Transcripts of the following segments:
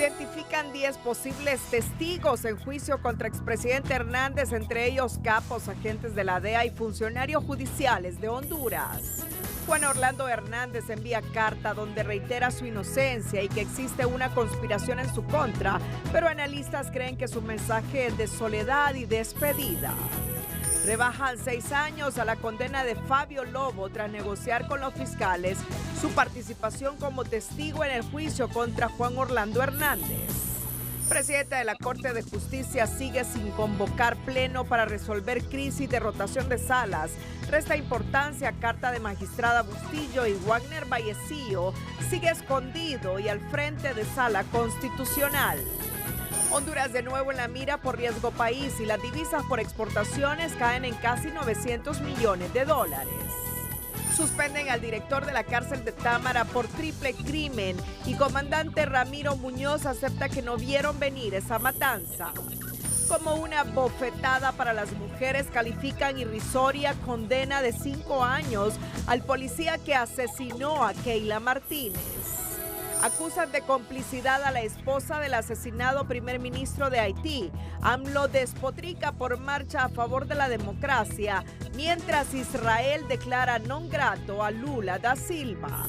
Identifican 10 posibles testigos en juicio contra expresidente Hernández, entre ellos capos, agentes de la DEA y funcionarios judiciales de Honduras. Juan Orlando Hernández envía carta donde reitera su inocencia y que existe una conspiración en su contra, pero analistas creen que su mensaje es de soledad y despedida. Rebajan 6 años a la condena de Fabio Lobo tras negociar con los fiscales su participación como testigo en el juicio contra Juan Orlando Hernández. Presidenta de la Corte de Justicia sigue sin convocar pleno para resolver crisis de rotación de salas. Resta importancia a carta de magistrada Bustillo y Wagner Vallecillo sigue escondido y al frente de sala constitucional. Honduras de nuevo en la mira por riesgo país y las divisas por exportaciones caen en casi $900 millones. Suspenden al director de la cárcel de Támara por triple crimen y comandante Ramiro Muñoz acepta que no vieron venir esa matanza. Como una bofetada para las mujeres, califican irrisoria condena de 5 años al policía que asesinó a Keila Martínez. Acusan de complicidad a la esposa del asesinado primer ministro de Haití. AMLO despotrica por marcha a favor de la democracia, mientras Israel declara non grato a Lula da Silva.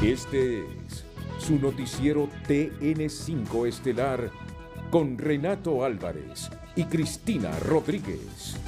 Este es su noticiero TN5 Estelar con Renato Álvarez y Cristina Rodríguez.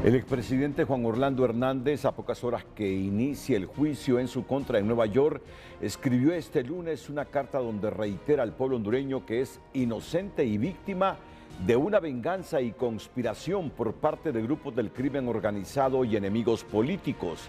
El expresidente Juan Orlando Hernández, a pocas horas que inicie el juicio en su contra en Nueva York, escribió este lunes una carta donde reitera al pueblo hondureño que es inocente y víctima de una venganza y conspiración por parte de grupos del crimen organizado y enemigos políticos.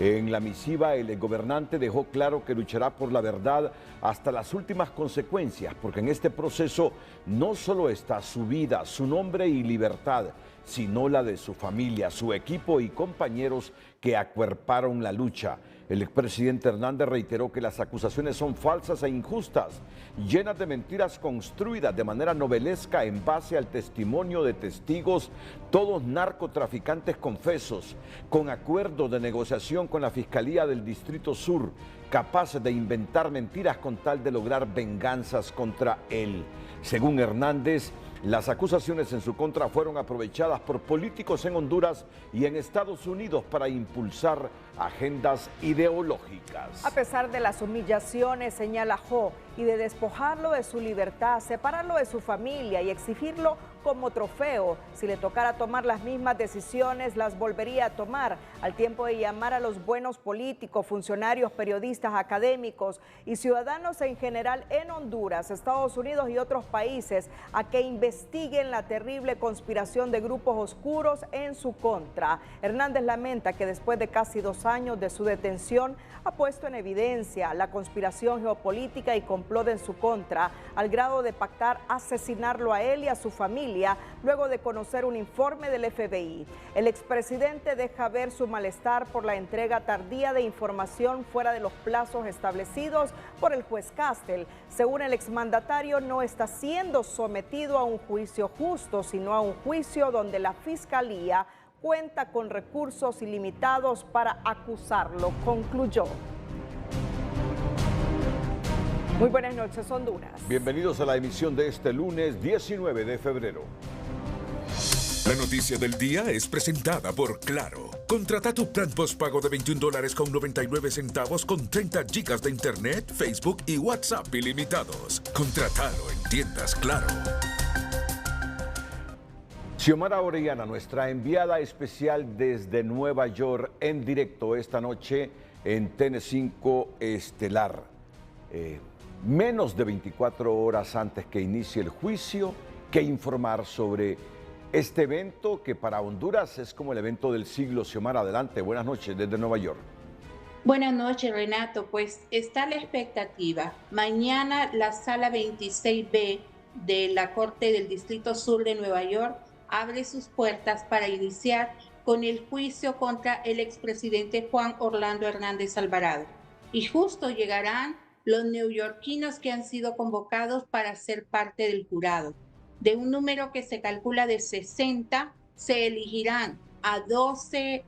En la misiva, el gobernante dejó claro que luchará por la verdad hasta las últimas consecuencias, porque en este proceso no solo está su vida, su nombre y libertad, sino la de su familia, su equipo y compañeros que acuerparon la lucha. El expresidente Hernández reiteró que las acusaciones son falsas e injustas, llenas de mentiras construidas de manera novelesca en base al testimonio de testigos, todos narcotraficantes confesos, con acuerdos de negociación con la Fiscalía del Distrito Sur, capaces de inventar mentiras con tal de lograr venganzas contra él. Según Hernández, las acusaciones en su contra fueron aprovechadas por políticos en Honduras y en Estados Unidos para impulsar agendas ideológicas. A pesar de las humillaciones, señala Jo, y de despojarlo de su libertad, separarlo de su familia y exigirlo como trofeo, si le tocara tomar las mismas decisiones, las volvería a tomar, al tiempo de llamar a los buenos políticos, funcionarios, periodistas, académicos y ciudadanos en general en Honduras, Estados Unidos y otros países a que investiguen la terrible conspiración de grupos oscuros en su contra. Hernández lamenta que después de casi 2 años de su detención ha puesto en evidencia la conspiración geopolítica y complot en su contra, al grado de pactar asesinarlo a él y a su familia luego de conocer un informe del FBI. El expresidente deja ver su malestar por la entrega tardía de información fuera de los plazos establecidos por el juez Castel. Según el exmandatario, no está siendo sometido a un juicio justo, sino a un juicio donde la Fiscalía cuenta con recursos ilimitados para acusarlo, concluyó. Muy buenas noches, Honduras. Bienvenidos a la emisión de este lunes 19 de febrero. La noticia del día es presentada por Claro. Contrata tu plan postpago de $21.99 con 30 gigas de internet, Facebook y WhatsApp ilimitados. Contratalo en tiendas Claro. Xiomara Orellana, nuestra enviada especial desde Nueva York, en directo esta noche en TN5 Estelar. Menos de 24 horas antes que inicie el juicio, que informar sobre este evento que para Honduras es como el evento del siglo. Xiomara, adelante, buenas noches desde Nueva York. Buenas noches, Renato. Pues está la expectativa. Mañana la sala 26B de la Corte del Distrito Sur de Nueva York abre sus puertas para iniciar con el juicio contra el expresidente Juan Orlando Hernández Alvarado. Y justo llegarán los neoyorquinos que han sido convocados para ser parte del jurado. De un número que se calcula de 60, se elegirán a 12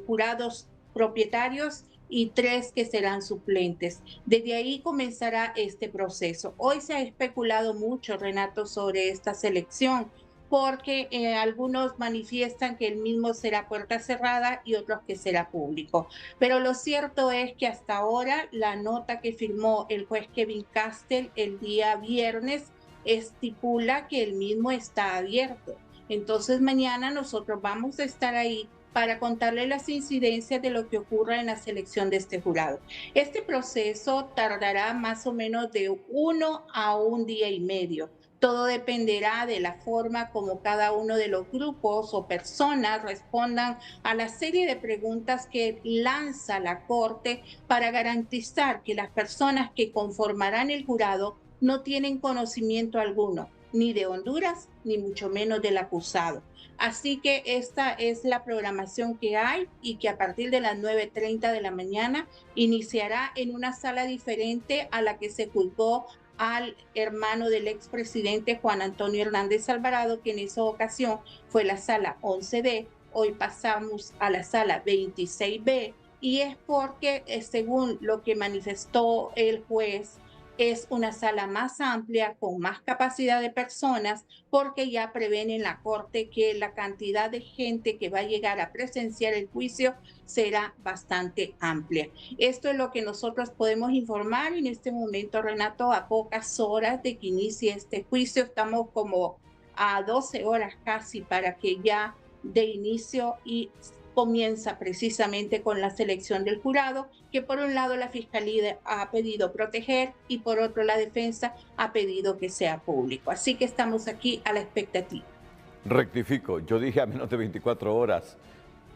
jurados propietarios y 3 que serán suplentes. Desde ahí comenzará este proceso. Hoy se ha especulado mucho, Renato, sobre esta selección, porque algunos manifiestan que el mismo será puerta cerrada y otros que será público. Pero lo cierto es que hasta ahora la nota que firmó el juez Kevin Castle el día viernes estipula que el mismo está abierto. Entonces mañana nosotros vamos a estar ahí para contarle las incidencias de lo que ocurra en la selección de este jurado. Este proceso tardará más o menos de 1 a 1 día y medio. Todo dependerá de la forma como cada uno de los grupos o personas respondan a la serie de preguntas que lanza la Corte para garantizar que las personas que conformarán el jurado no tienen conocimiento alguno, ni de Honduras, ni mucho menos del acusado. Así que esta es la programación que hay y que a partir de las 9:30 de la mañana iniciará en una sala diferente a la que se juzgó al hermano del expresidente Juan Antonio Hernández Alvarado, que en esa ocasión fue la sala 11B. Hoy pasamos a la sala 26B y es porque, según lo que manifestó el juez, es una sala más amplia, con más capacidad de personas, porque ya prevén en la Corte que la cantidad de gente que va a llegar a presenciar el juicio será bastante amplia. Esto es lo que nosotros podemos informar en este momento, Renato, a pocas horas de que inicie este juicio. Estamos como a 12 horas casi para que ya dé inicio y comienza precisamente con la selección del jurado, que por un lado la Fiscalía ha pedido proteger y por otro la defensa ha pedido que sea público. Así que estamos aquí a la expectativa. Rectifico, yo dije a menos de 24 horas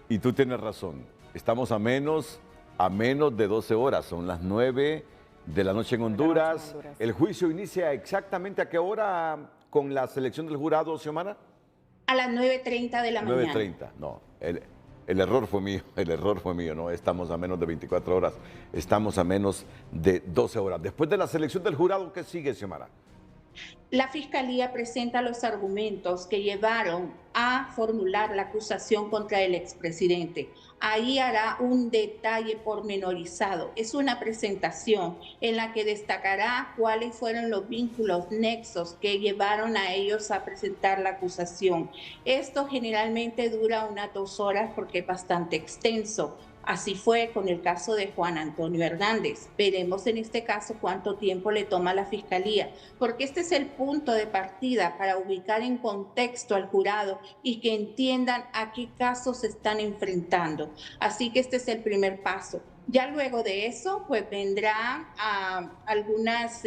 y tú tienes razón. Estamos a menos de 12 horas, son las 9 de la noche en Honduras. ¿El juicio inicia exactamente a qué hora con la selección del jurado, Xiomara? A las 9:30 de la mañana. 9:30, no. El error fue mío, no estamos a menos de 24 horas, estamos a menos de 12 horas. Después de la selección del jurado, ¿qué sigue, Xiomara? La Fiscalía presenta los argumentos que llevaron a formular la acusación contra el expresidente. Ahí hará un detalle pormenorizado. Es una presentación en la que destacará cuáles fueron los vínculos, nexos que llevaron a ellos a presentar la acusación. Esto generalmente dura unas 2 horas porque es bastante extenso. Así fue con el caso de Juan Antonio Hernández. Veremos en este caso cuánto tiempo le toma a la Fiscalía, porque este es el punto de partida para ubicar en contexto al jurado y que entiendan a qué casos se están enfrentando. Así que este es el primer paso. Ya luego de eso, pues vendrán algunas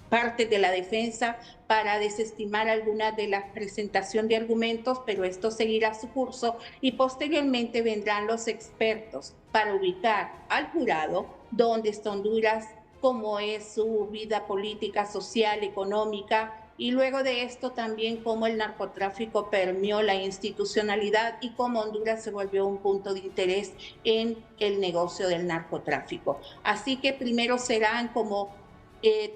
partes de la defensa para desestimar algunas de la presentación de argumentos, pero esto seguirá su curso y posteriormente vendrán los expertos para ubicar al jurado dónde está Honduras, cómo es su vida política, social, económica, y luego de esto también cómo el narcotráfico permeó la institucionalidad y cómo Honduras se volvió un punto de interés en el negocio del narcotráfico. Así que primero serán como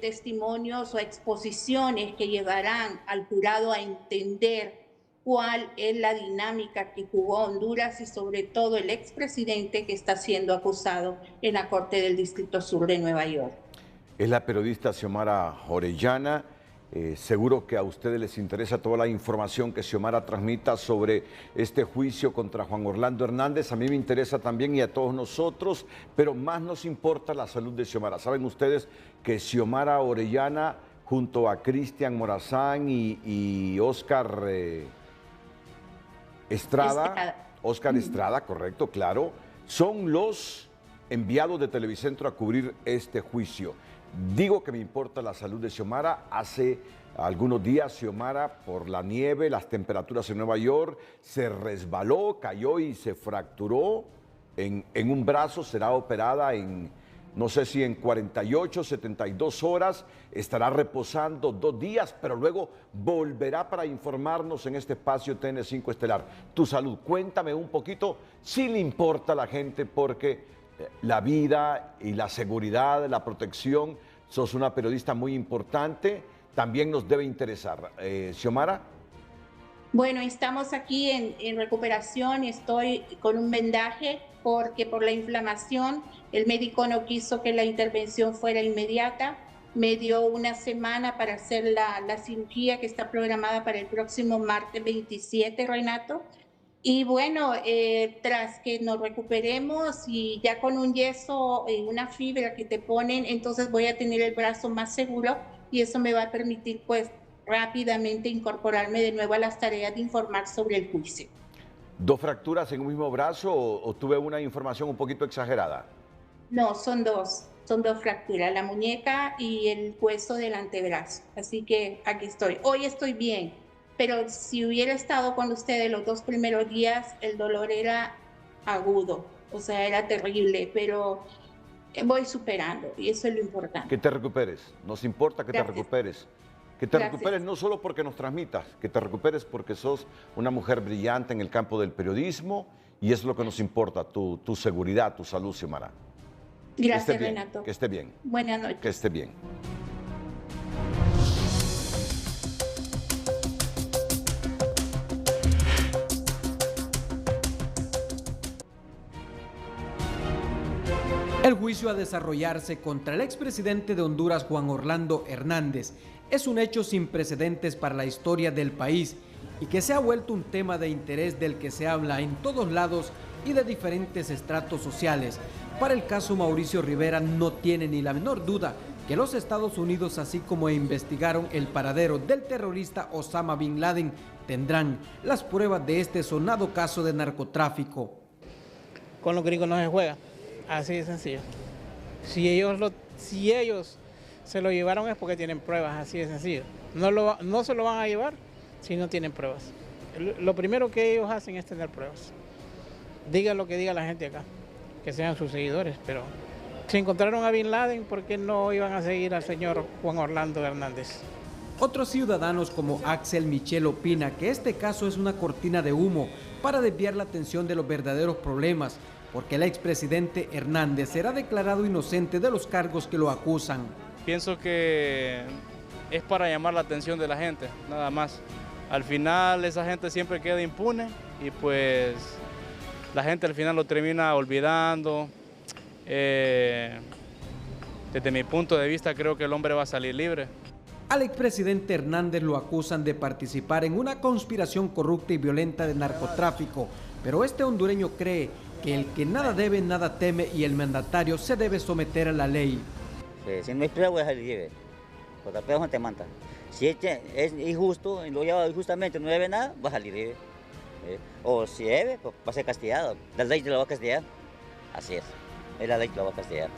testimonios o exposiciones que llevarán al jurado a entender cuál es la dinámica que jugó Honduras y sobre todo el expresidente que está siendo acusado en la Corte del Distrito Sur de Nueva York. Es la periodista Xiomara Orellana. Seguro que a ustedes les interesa toda la información que Xiomara transmita sobre este juicio contra Juan Orlando Hernández. A mí me interesa también y a todos nosotros, pero más nos importa la salud de Xiomara. Saben ustedes que Xiomara Orellana, junto a Cristian Morazán y Oscar Estrada, correcto, claro, son los enviados de Televicentro a cubrir este juicio. Digo que me importa la salud de Xiomara. Hace algunos días Xiomara, por la nieve, las temperaturas en Nueva York, se resbaló, cayó y se fracturó en un brazo. Será operada en No sé si en 48, 72 horas estará reposando 2 días, pero luego volverá para informarnos en este espacio TN5 Estelar. Tu salud, cuéntame un poquito si le importa a la gente, porque la vida y la seguridad, la protección, sos una periodista muy importante, también nos debe interesar. Xiomara. Bueno, estamos aquí en recuperación, estoy con un vendaje porque por la inflamación el médico no quiso que la intervención fuera inmediata, me dio una semana para hacer la cirugía que está programada para el próximo martes 27, Renato. Y bueno, tras que nos recuperemos y ya con un yeso, una fibra que te ponen, entonces voy a tener el brazo más seguro y eso me va a permitir pues rápidamente incorporarme de nuevo a las tareas de informar sobre el juicio. ¿2 fracturas en un mismo brazo o tuve una información un poquito exagerada? No, son dos fracturas, la muñeca y el hueso del antebrazo. Así que aquí estoy. Hoy estoy bien, pero si hubiera estado con ustedes los 2 primeros días, el dolor era agudo, o sea, era terrible, pero voy superando y eso es lo importante. Que te recuperes, nos importa que Gracias. te recuperes. Que te Gracias. recuperes no solo porque nos transmitas, que te recuperes porque sos una mujer brillante en el campo del periodismo y es lo que nos importa, tu seguridad, tu salud, Xiomara. Gracias, Renato. Que esté bien. Buenas noches. Que esté bien. El juicio a desarrollarse contra el expresidente de Honduras, Juan Orlando Hernández, es un hecho sin precedentes para la historia del país y que se ha vuelto un tema de interés del que se habla en todos lados y de diferentes estratos sociales. Para el caso Mauricio Rivera no tiene ni la menor duda que los Estados Unidos, así como investigaron el paradero del terrorista Osama Bin Laden, tendrán las pruebas de este sonado caso de narcotráfico. Con los gringos no se juega. Así de sencillo. Si ellos se lo llevaron es porque tienen pruebas, así de sencillo. No se lo van a llevar si no tienen pruebas. Lo primero que ellos hacen es tener pruebas. Digan lo que diga la gente acá, que sean sus seguidores, pero si encontraron a Bin Laden, ¿por qué no iban a seguir al señor Juan Orlando Hernández? Otros ciudadanos como Axel Michel opina que este caso es una cortina de humo para desviar la atención de los verdaderos problemas, porque el expresidente Hernández será declarado inocente de los cargos que lo acusan. Pienso que es para llamar la atención de la gente, nada más. Al final esa gente siempre queda impune y pues la gente al final lo termina olvidando. Desde mi punto de vista creo que el hombre va a salir libre. Al expresidente Hernández lo acusan de participar en una conspiración corrupta y violenta de narcotráfico, pero este hondureño cree que el que nada debe, nada teme y el mandatario se debe someter a la ley. Si no hay prueba, voy a salir libre. Porque la prueba no te mata. Si es injusto y lo lleva injustamente, no debe nada, va a salir libre. O si debe, pues va a ser castigado. La ley te lo va a castigar. Así es la ley que lo va a castigar.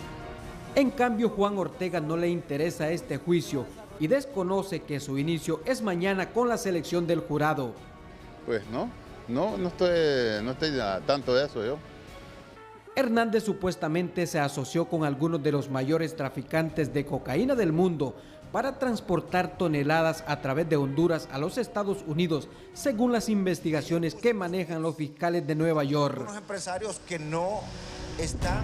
En cambio, Juan Ortega no le interesa este juicio y desconoce que su inicio es mañana con la selección del jurado. Pues no estoy tanto de eso yo. Hernández supuestamente se asoció con algunos de los mayores traficantes de cocaína del mundo para transportar toneladas a través de Honduras a los Estados Unidos, según las investigaciones que manejan los fiscales de Nueva York. Unos empresarios que no están...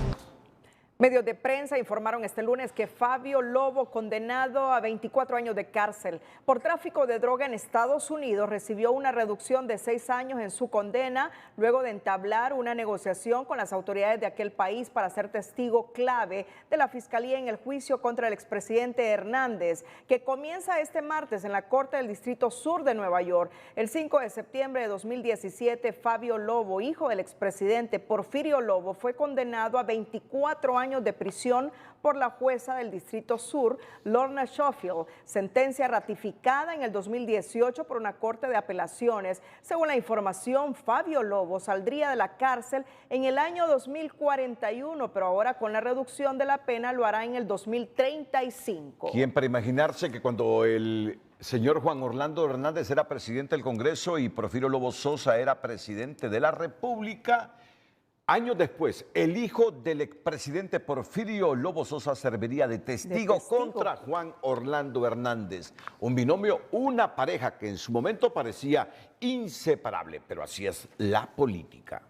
Medios de prensa informaron este lunes que Fabio Lobo, condenado a 24 años de cárcel por tráfico de droga en Estados Unidos, recibió una reducción de 6 años en su condena luego de entablar una negociación con las autoridades de aquel país para ser testigo clave de la Fiscalía en el juicio contra el expresidente Hernández, que comienza este martes en la Corte del Distrito Sur de Nueva York. El 5 de septiembre de 2017, Fabio Lobo, hijo del expresidente Porfirio Lobo, fue condenado a 24 años de prisión por la jueza del Distrito Sur, Lorna Schofield, sentencia ratificada en el 2018 por una corte de apelaciones. Según la información, Fabio Lobo saldría de la cárcel en el año 2041, pero ahora con la reducción de la pena lo hará en el 2035. ¿Quién para imaginarse que cuando el señor Juan Orlando Hernández era presidente del Congreso y Porfirio Lobo Sosa era presidente de la República, Años después, el hijo del expresidente Porfirio Lobo Sosa serviría de testigo contra Juan Orlando Hernández. Un binomio, una pareja que en su momento parecía inseparable, pero así es la política.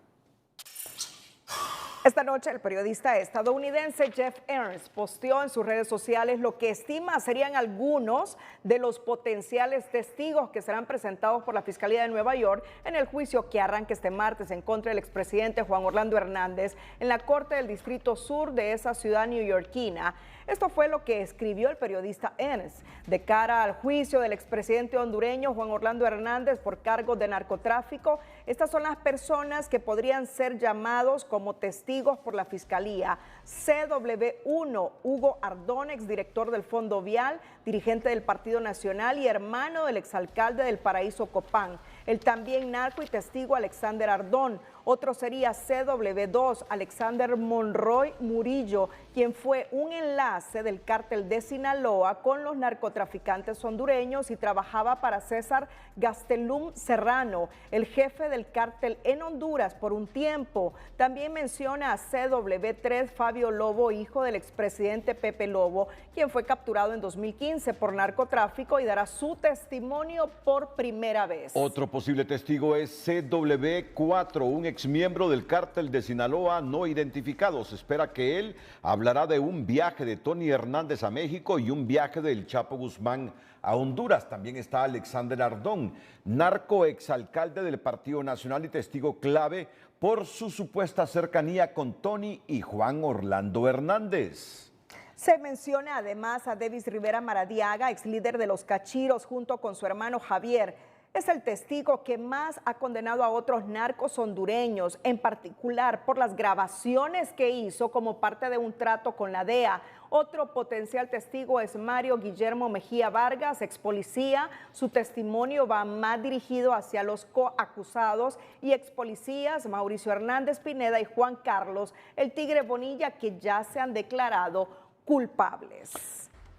Esta noche el periodista estadounidense Jeff Ernst posteó en sus redes sociales lo que estima serían algunos de los potenciales testigos que serán presentados por la Fiscalía de Nueva York en el juicio que arranca este martes en contra del expresidente Juan Orlando Hernández en la Corte del Distrito Sur de esa ciudad neoyorquina. Esto fue lo que escribió el periodista Ernst de cara al juicio del expresidente hondureño Juan Orlando Hernández por cargos de narcotráfico. Estas son las personas que podrían ser llamados como testigos por la Fiscalía. CW1, Hugo Ardón, exdirector del Fondo Vial, dirigente del Partido Nacional y hermano del exalcalde del Paraíso Copán. El también narco y testigo Alexander Ardón. Otro sería CW2, Alexander Monroy Murillo, quien fue un enlace del cártel de Sinaloa con los narcotraficantes hondureños y trabajaba para César Gastelum Serrano, el jefe del cártel en Honduras por un tiempo. También menciona a CW3, Fabio Lobo, hijo del expresidente Pepe Lobo, quien fue capturado en 2015 por narcotráfico y dará su testimonio por primera vez. Otro posible testigo es CW4, un exmiembro del cártel de Sinaloa no identificado. Se espera que él hablará de un viaje de Tony Hernández a México y un viaje del Chapo Guzmán a Honduras. También está Alexander Ardón, narco exalcalde del Partido Nacional y testigo clave por su supuesta cercanía con Tony y Juan Orlando Hernández. Se menciona además a Davis Rivera Maradiaga, ex líder de los Cachiros, junto con su hermano Javier. Es el testigo que más ha condenado a otros narcos hondureños, en particular por las grabaciones que hizo como parte de un trato con la DEA. Otro potencial testigo es Mario Guillermo Mejía Vargas, ex policía. Su testimonio va más dirigido hacia los coacusados y ex policías Mauricio Hernández Pineda y Juan Carlos El Tigre Bonilla, que ya se han declarado culpables.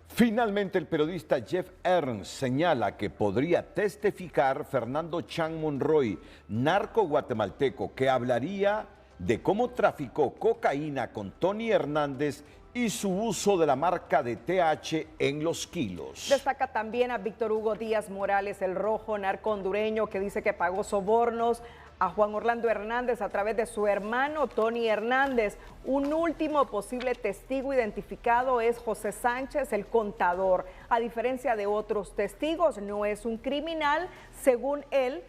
Finalmente, el periodista Jeff Ernst señala que podría testificar Fernando Chan Monroy, narco guatemalteco, que hablaría de cómo traficó cocaína con Tony Hernández y su uso de la marca de TH en los kilos. Destaca también a Víctor Hugo Díaz Morales, el Rojo, narco hondureño, que dice que pagó sobornos a Juan Orlando Hernández a través de su hermano Tony Hernández. Un último posible testigo identificado es José Sánchez, el contador. A diferencia de otros testigos, no es un criminal. Según él,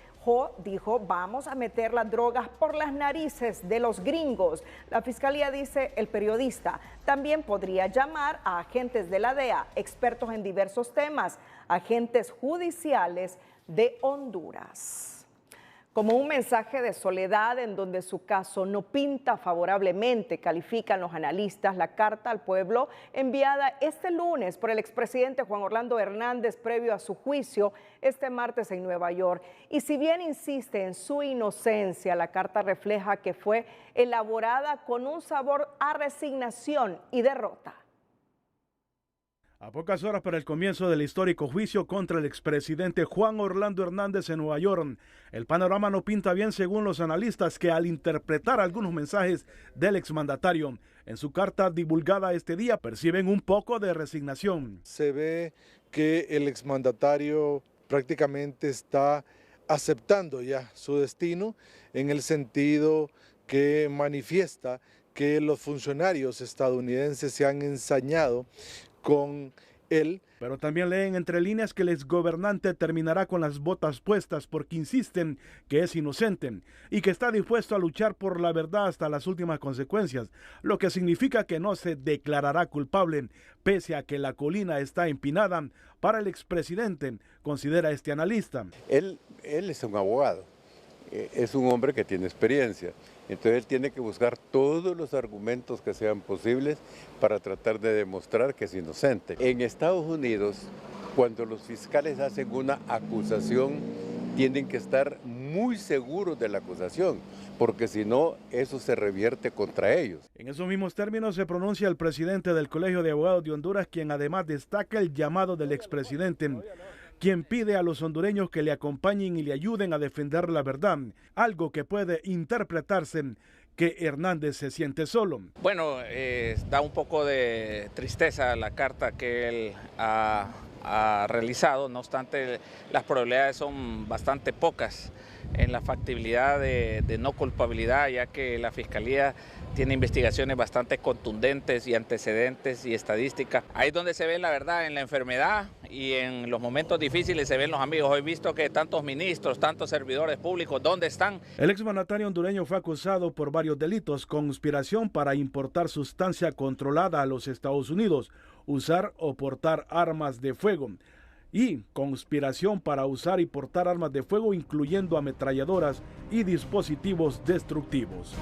dijo, vamos a meter las drogas por las narices de los gringos. La fiscalía dice, el periodista también podría llamar a agentes de la DEA, expertos en diversos temas, agentes judiciales de Honduras. Como un mensaje de soledad en donde su caso no pinta favorablemente, califican los analistas la carta al pueblo enviada este lunes por el expresidente Juan Orlando Hernández previo a su juicio este martes en Nueva York. Y si bien insiste en su inocencia, la carta refleja que fue elaborada con un sabor a resignación y derrota. A pocas horas para el comienzo del histórico juicio contra el expresidente Juan Orlando Hernández en Nueva York, el panorama no pinta bien según los analistas que al interpretar algunos mensajes del exmandatario en su carta divulgada este día perciben un poco de resignación. Se ve que el exmandatario prácticamente está aceptando ya su destino en el sentido que manifiesta que los funcionarios estadounidenses se han ensañado con él. Pero también leen entre líneas que el exgobernante terminará con las botas puestas porque insisten que es inocente y que está dispuesto a luchar por la verdad hasta las últimas consecuencias, lo que significa que no se declarará culpable, pese a que la colina está empinada para el expresidente, considera este analista. Él es un abogado, es un hombre que tiene experiencia. Entonces él tiene que buscar todos los argumentos que sean posibles para tratar de demostrar que es inocente. En Estados Unidos, cuando los fiscales hacen una acusación, tienen que estar muy seguros de la acusación, porque si no, eso se revierte contra ellos. En esos mismos términos se pronuncia el presidente del Colegio de Abogados de Honduras, quien además destaca el llamado del expresidente, quien pide a los hondureños que le acompañen y le ayuden a defender la verdad, algo que puede interpretarse que Hernández se siente solo. Bueno, da un poco de tristeza la carta que él ha realizado, no obstante las probabilidades son bastante pocas en la factibilidad de no culpabilidad, ya que la Fiscalía tiene investigaciones bastante contundentes y antecedentes y estadísticas. Ahí es donde se ve la verdad, en la enfermedad y en los momentos difíciles se ven los amigos. Hoy he visto que tantos ministros, tantos servidores públicos, ¿dónde están? El exmandatario hondureño fue acusado por varios delitos: conspiración para importar sustancia controlada a los Estados Unidos, usar o portar armas de fuego, y conspiración para usar y portar armas de fuego, incluyendo ametralladoras y dispositivos destructivos.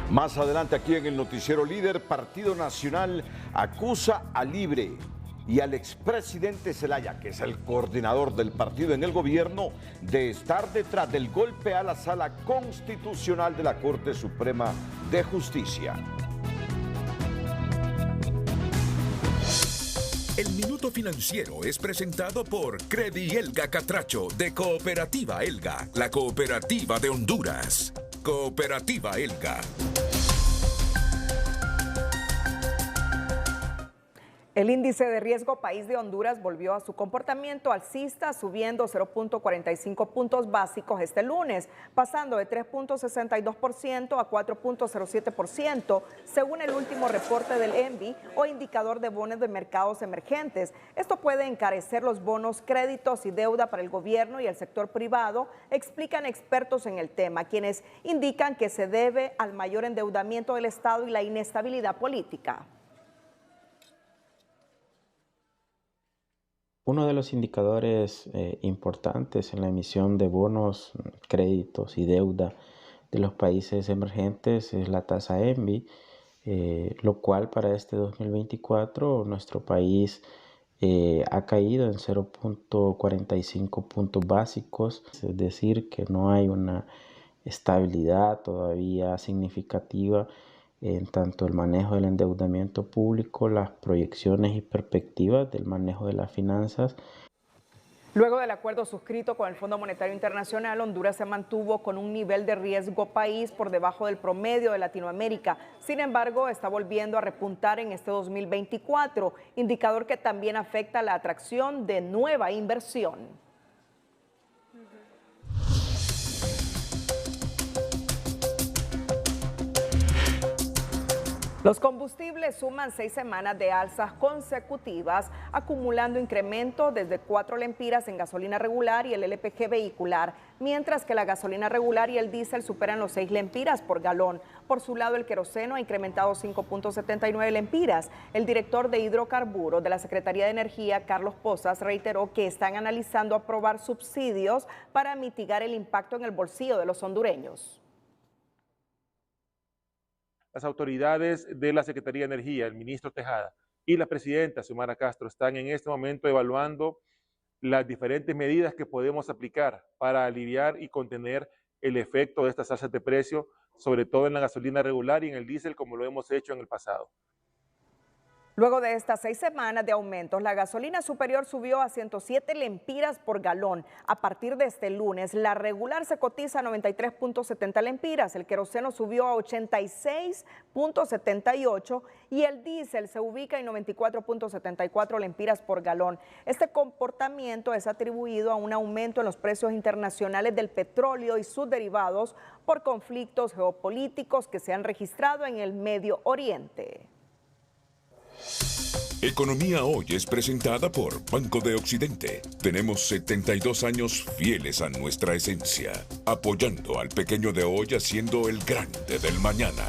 Más adelante aquí en el Noticiero Líder, Partido Nacional acusa a Libre y al expresidente Zelaya, que es el coordinador del partido en el gobierno, de estar detrás del golpe a la Sala Constitucional de la Corte Suprema de Justicia. El Minuto Financiero es presentado por Credi Elga Catracho de Cooperativa Elga, la cooperativa de Honduras. Cooperativa Elga. El índice de riesgo país de Honduras volvió a su comportamiento alcista, subiendo 0.45 puntos básicos este lunes, pasando de 3.62% a 4.07%, según el último reporte del ENVI o indicador de bonos de mercados emergentes. Esto puede encarecer los bonos, créditos y deuda para el gobierno y el sector privado, explican expertos en el tema, quienes indican que se debe al mayor endeudamiento del Estado y la inestabilidad política. Uno de los indicadores importantes en la emisión de bonos, créditos y deuda de los países emergentes es la tasa ENVI, lo cual para este 2024 nuestro país ha caído en 0.45 puntos básicos, es decir, que no hay una estabilidad todavía significativa en tanto el manejo del endeudamiento público, las proyecciones y perspectivas del manejo de las finanzas. Luego del acuerdo suscrito con el Fondo Monetario Internacional, Honduras se mantuvo con un nivel de riesgo país por debajo del promedio de Latinoamérica. Sin embargo, está volviendo a repuntar en este 2024, indicador que también afecta la atracción de nueva inversión. Los combustibles suman 6 semanas de alzas consecutivas, acumulando incremento desde 4 lempiras en gasolina regular y el LPG vehicular, mientras que la gasolina regular y el diésel superan los 6 lempiras por galón. Por su lado, el queroseno ha incrementado 5.79 lempiras. El director de hidrocarburos de la Secretaría de Energía, Carlos Pozas, reiteró que están analizando aprobar subsidios para mitigar el impacto en el bolsillo de los hondureños. Las autoridades de la Secretaría de Energía, el ministro Tejada y la presidenta Xiomara Castro están en este momento evaluando las diferentes medidas que podemos aplicar para aliviar y contener el efecto de estas alzas de precio, sobre todo en la gasolina regular y en el diésel, como lo hemos hecho en el pasado. Luego de estas 6 semanas de aumentos, la gasolina superior subió a 107 lempiras por galón. A partir de este lunes, la regular se cotiza a 93.70 lempiras, el queroseno subió a 86.78 y el diésel se ubica en 94.74 lempiras por galón. Este comportamiento es atribuido a un aumento en los precios internacionales del petróleo y sus derivados por conflictos geopolíticos que se han registrado en el Medio Oriente. Economía Hoy es presentada por Banco de Occidente. Tenemos 72 años fieles a nuestra esencia, apoyando al pequeño de hoy haciendo el grande del mañana.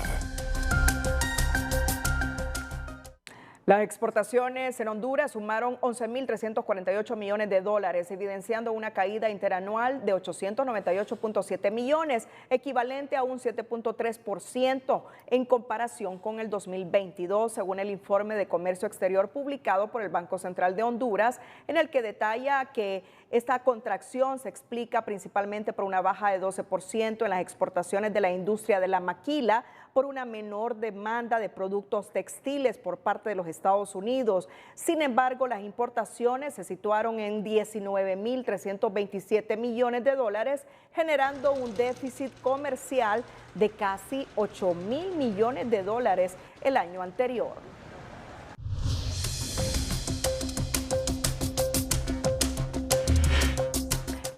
Las exportaciones en Honduras sumaron 11.348 millones de dólares, evidenciando una caída interanual de 898.7 millones, equivalente a un 7.3% en comparación con el 2022, según el informe de comercio exterior publicado por el Banco Central de Honduras, en el que detalla que esta contracción se explica principalmente por una baja de 12% en las exportaciones de la industria de la maquila, por una menor demanda de productos textiles por parte de los Estados Unidos. Sin embargo, las importaciones se situaron en 19.327 millones de dólares, generando un déficit comercial de casi 8.000 millones de dólares el año anterior.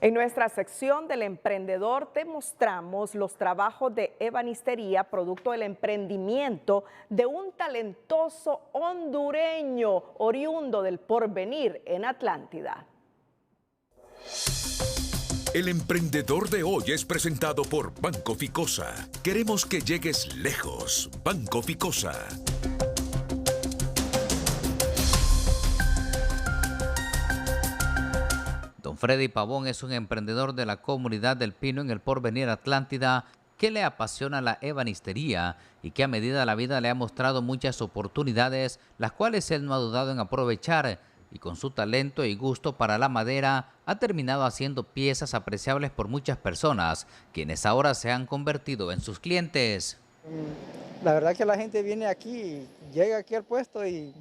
En nuestra sección del emprendedor te mostramos los trabajos de ebanistería, producto del emprendimiento de un talentoso hondureño oriundo del Porvenir en Atlántida. El emprendedor de hoy es presentado por Banco Ficosa. Queremos que llegues lejos. Banco Ficosa. Don Freddy Pavón es un emprendedor de la comunidad del Pino en el Porvenir Atlántida que le apasiona la ebanistería y que a medida de la vida le ha mostrado muchas oportunidades, las cuales él no ha dudado en aprovechar, y con su talento y gusto para la madera ha terminado haciendo piezas apreciables por muchas personas, quienes ahora se han convertido en sus clientes. La verdad que la gente viene aquí, llega aquí al puesto y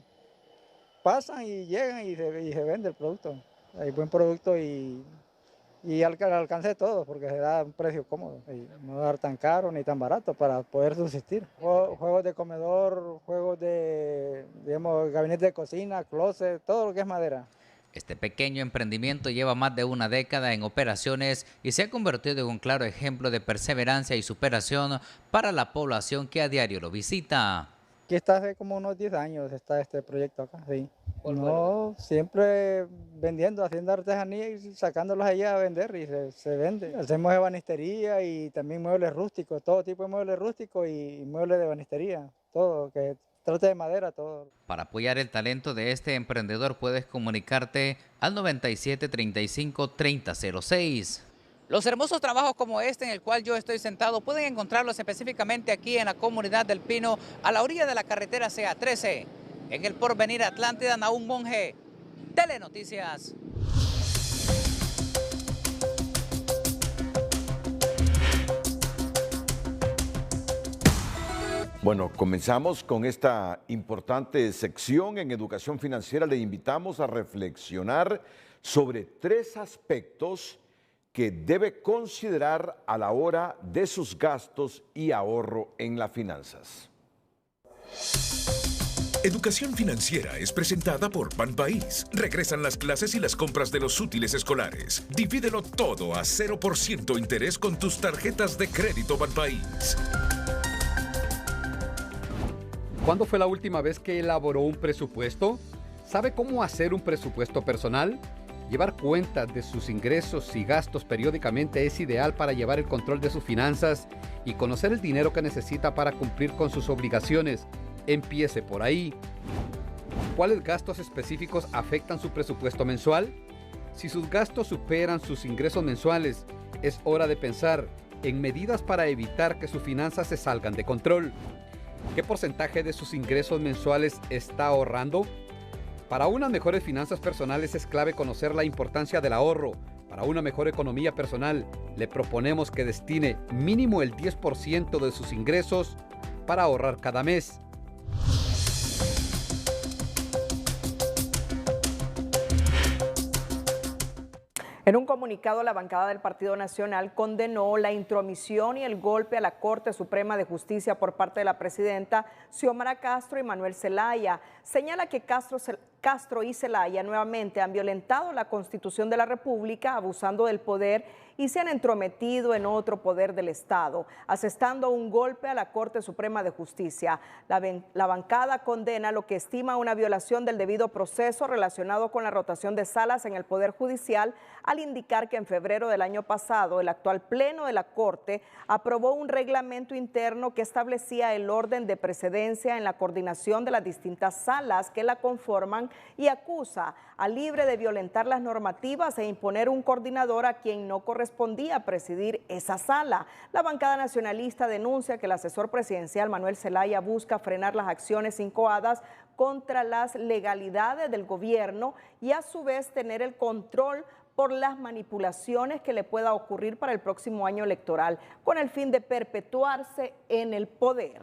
pasan y llegan y se vende el producto. Hay buen producto y al alcance de todos, porque se da un precio cómodo, y no dar tan caro ni tan barato para poder subsistir. Juegos de comedor, juegos de, digamos, gabinete de cocina, closet, todo lo que es madera. Este pequeño emprendimiento lleva más de una década en operaciones y se ha convertido en un claro ejemplo de perseverancia y superación para la población que a diario lo visita. Aquí está hace como unos 10 años, está este proyecto acá, sí. No, siempre vendiendo, haciendo artesanía y sacándolos allá a vender y se vende. Hacemos ebanistería y también muebles rústicos, todo tipo de muebles rústicos y muebles de ebanistería, todo, que trate de madera, todo. Para apoyar el talento de este emprendedor puedes comunicarte al 97 35 3006. Los hermosos trabajos como este en el cual yo estoy sentado pueden encontrarlos específicamente aquí en la comunidad del Pino, a la orilla de la carretera CA13, en el Porvenir Atlántida. Nahum Monge, Telenoticias. Bueno, comenzamos con esta importante sección en Educación Financiera. Le invitamos a reflexionar sobre 3 aspectos que debe considerar a la hora de sus gastos y ahorro en las finanzas. Educación Financiera es presentada por Banpaís. Regresan las clases y las compras de los útiles escolares. Divídelo todo a 0% interés con tus tarjetas de crédito Banpaís. ¿Cuándo fue la última vez que elaboró un presupuesto? ¿Sabe cómo hacer un presupuesto personal? Llevar cuentas de sus ingresos y gastos periódicamente es ideal para llevar el control de sus finanzas y conocer el dinero que necesita para cumplir con sus obligaciones. Empiece por ahí. ¿Cuáles gastos específicos afectan su presupuesto mensual? Si sus gastos superan sus ingresos mensuales, es hora de pensar en medidas para evitar que sus finanzas se salgan de control. ¿Qué porcentaje de sus ingresos mensuales está ahorrando? Para unas mejores finanzas personales es clave conocer la importancia del ahorro. Para una mejor economía personal, le proponemos que destine mínimo el 10% de sus ingresos para ahorrar cada mes. En un comunicado, la bancada del Partido Nacional condenó la intromisión y el golpe a la Corte Suprema de Justicia por parte de la presidenta Xiomara Castro y Manuel Zelaya. Señala que Castro y Zelaya nuevamente han violentado la Constitución de la República, abusando del poder y se han entrometido en otro poder del Estado, asestando un golpe a la Corte Suprema de Justicia. La bancada condena lo que estima una violación del debido proceso relacionado con la rotación de salas en el Poder Judicial, al indicar que en febrero del año pasado el actual Pleno de la Corte aprobó un reglamento interno que establecía el orden de precedencia en la coordinación de las distintas salas que la conforman y acusa a Libre de violentar las normativas e imponer un coordinador a quien no correspondía presidir esa sala. La bancada nacionalista denuncia que el asesor presidencial Manuel Zelaya busca frenar las acciones incoadas contra las legalidades del gobierno y a su vez tener el control por las manipulaciones que le pueda ocurrir para el próximo año electoral, con el fin de perpetuarse en el poder.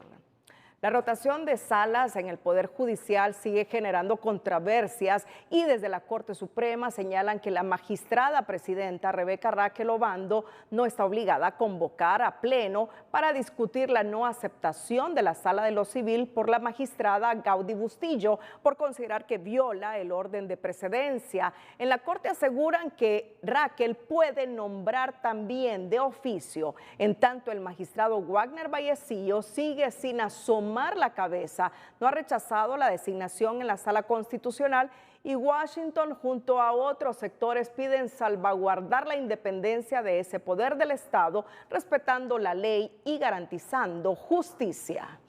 La rotación de salas en el Poder Judicial sigue generando controversias y desde la Corte Suprema señalan que la magistrada presidenta Rebeca Raquel Obando no está obligada a convocar a pleno para discutir la no aceptación de la Sala de lo Civil por la magistrada Gaudy Bustillo por considerar que viola el orden de precedencia. En la Corte aseguran que Raquel puede nombrar también de oficio, en tanto el magistrado Wagner Vallecillo sigue sin asomar la cabeza, no ha rechazado la designación en la Sala Constitucional y Washington junto a otros sectores piden salvaguardar la independencia de ese poder del Estado, respetando la ley y garantizando justicia.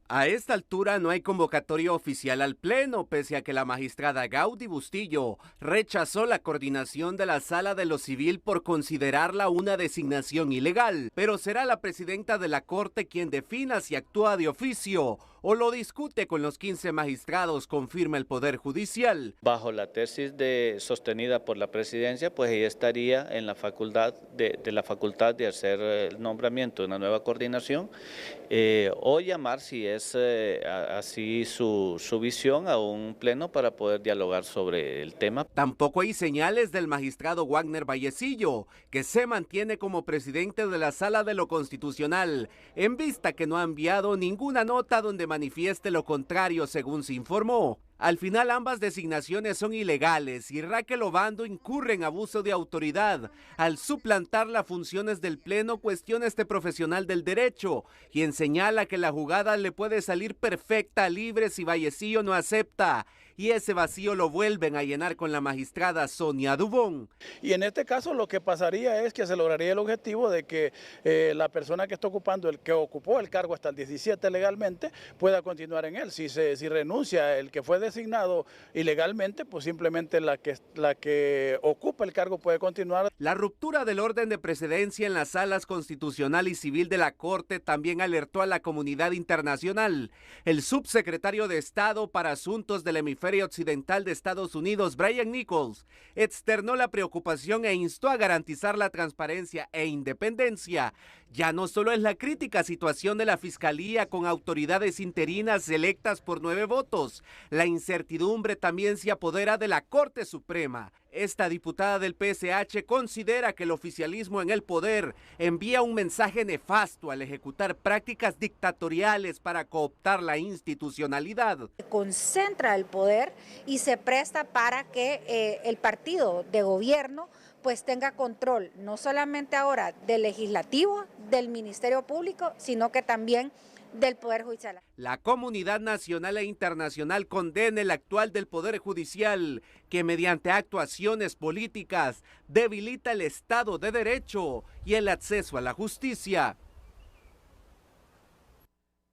A esta altura no hay convocatoria oficial al Pleno, pese a que la magistrada Gaudy Bustillo rechazó la coordinación de la Sala de lo Civil por considerarla una designación ilegal. Pero será la presidenta de la Corte quien defina si actúa de oficio o lo discute con los 15 magistrados, confirma el Poder Judicial. Bajo la tesis sostenida por la presidencia, pues ella estaría en la facultad la facultad de hacer el nombramiento de una nueva coordinación o llamar, si es así su visión, a un pleno para poder dialogar sobre el tema. Tampoco hay señales del magistrado Wagner Vallecillo, que se mantiene como presidente de la Sala de lo Constitucional, en vista que no ha enviado ninguna nota donde manifieste lo contrario, según se informó. Al final ambas designaciones son ilegales y Raquel Obando incurre en abuso de autoridad al suplantar las funciones del Pleno, cuestiona este profesional del derecho, quien señala que la jugada le puede salir perfecta, libre si Vallecillo no acepta, y ese vacío lo vuelven a llenar con la magistrada Sonia Dubón. Y en este caso lo que pasaría es que se lograría el objetivo de que la persona que está ocupando, el que ocupó el cargo hasta el 17 legalmente, pueda continuar en él. Si renuncia el que fue designado ilegalmente, pues simplemente la que ocupa el cargo puede continuar. La ruptura del orden de precedencia en las salas constitucional y civil de la Corte también alertó a la comunidad internacional. El subsecretario de Estado para Asuntos del Hemisferio Occidental de Estados Unidos, Brian Nichols, externó la preocupación e instó a garantizar la transparencia e independencia. Ya no solo es la crítica situación de la Fiscalía con autoridades interinas electas por 9 votos, la incertidumbre también se apodera de la Corte Suprema. Esta diputada del PSH considera que el oficialismo en el poder envía un mensaje nefasto al ejecutar prácticas dictatoriales para cooptar la institucionalidad. Concentra el poder y se presta para que el partido de gobierno pues tenga control, no solamente ahora del legislativo, del Ministerio Público, sino que también del Poder Judicial. La comunidad nacional e internacional condena el actual del Poder Judicial, que mediante actuaciones políticas debilita el Estado de Derecho y el acceso a la justicia.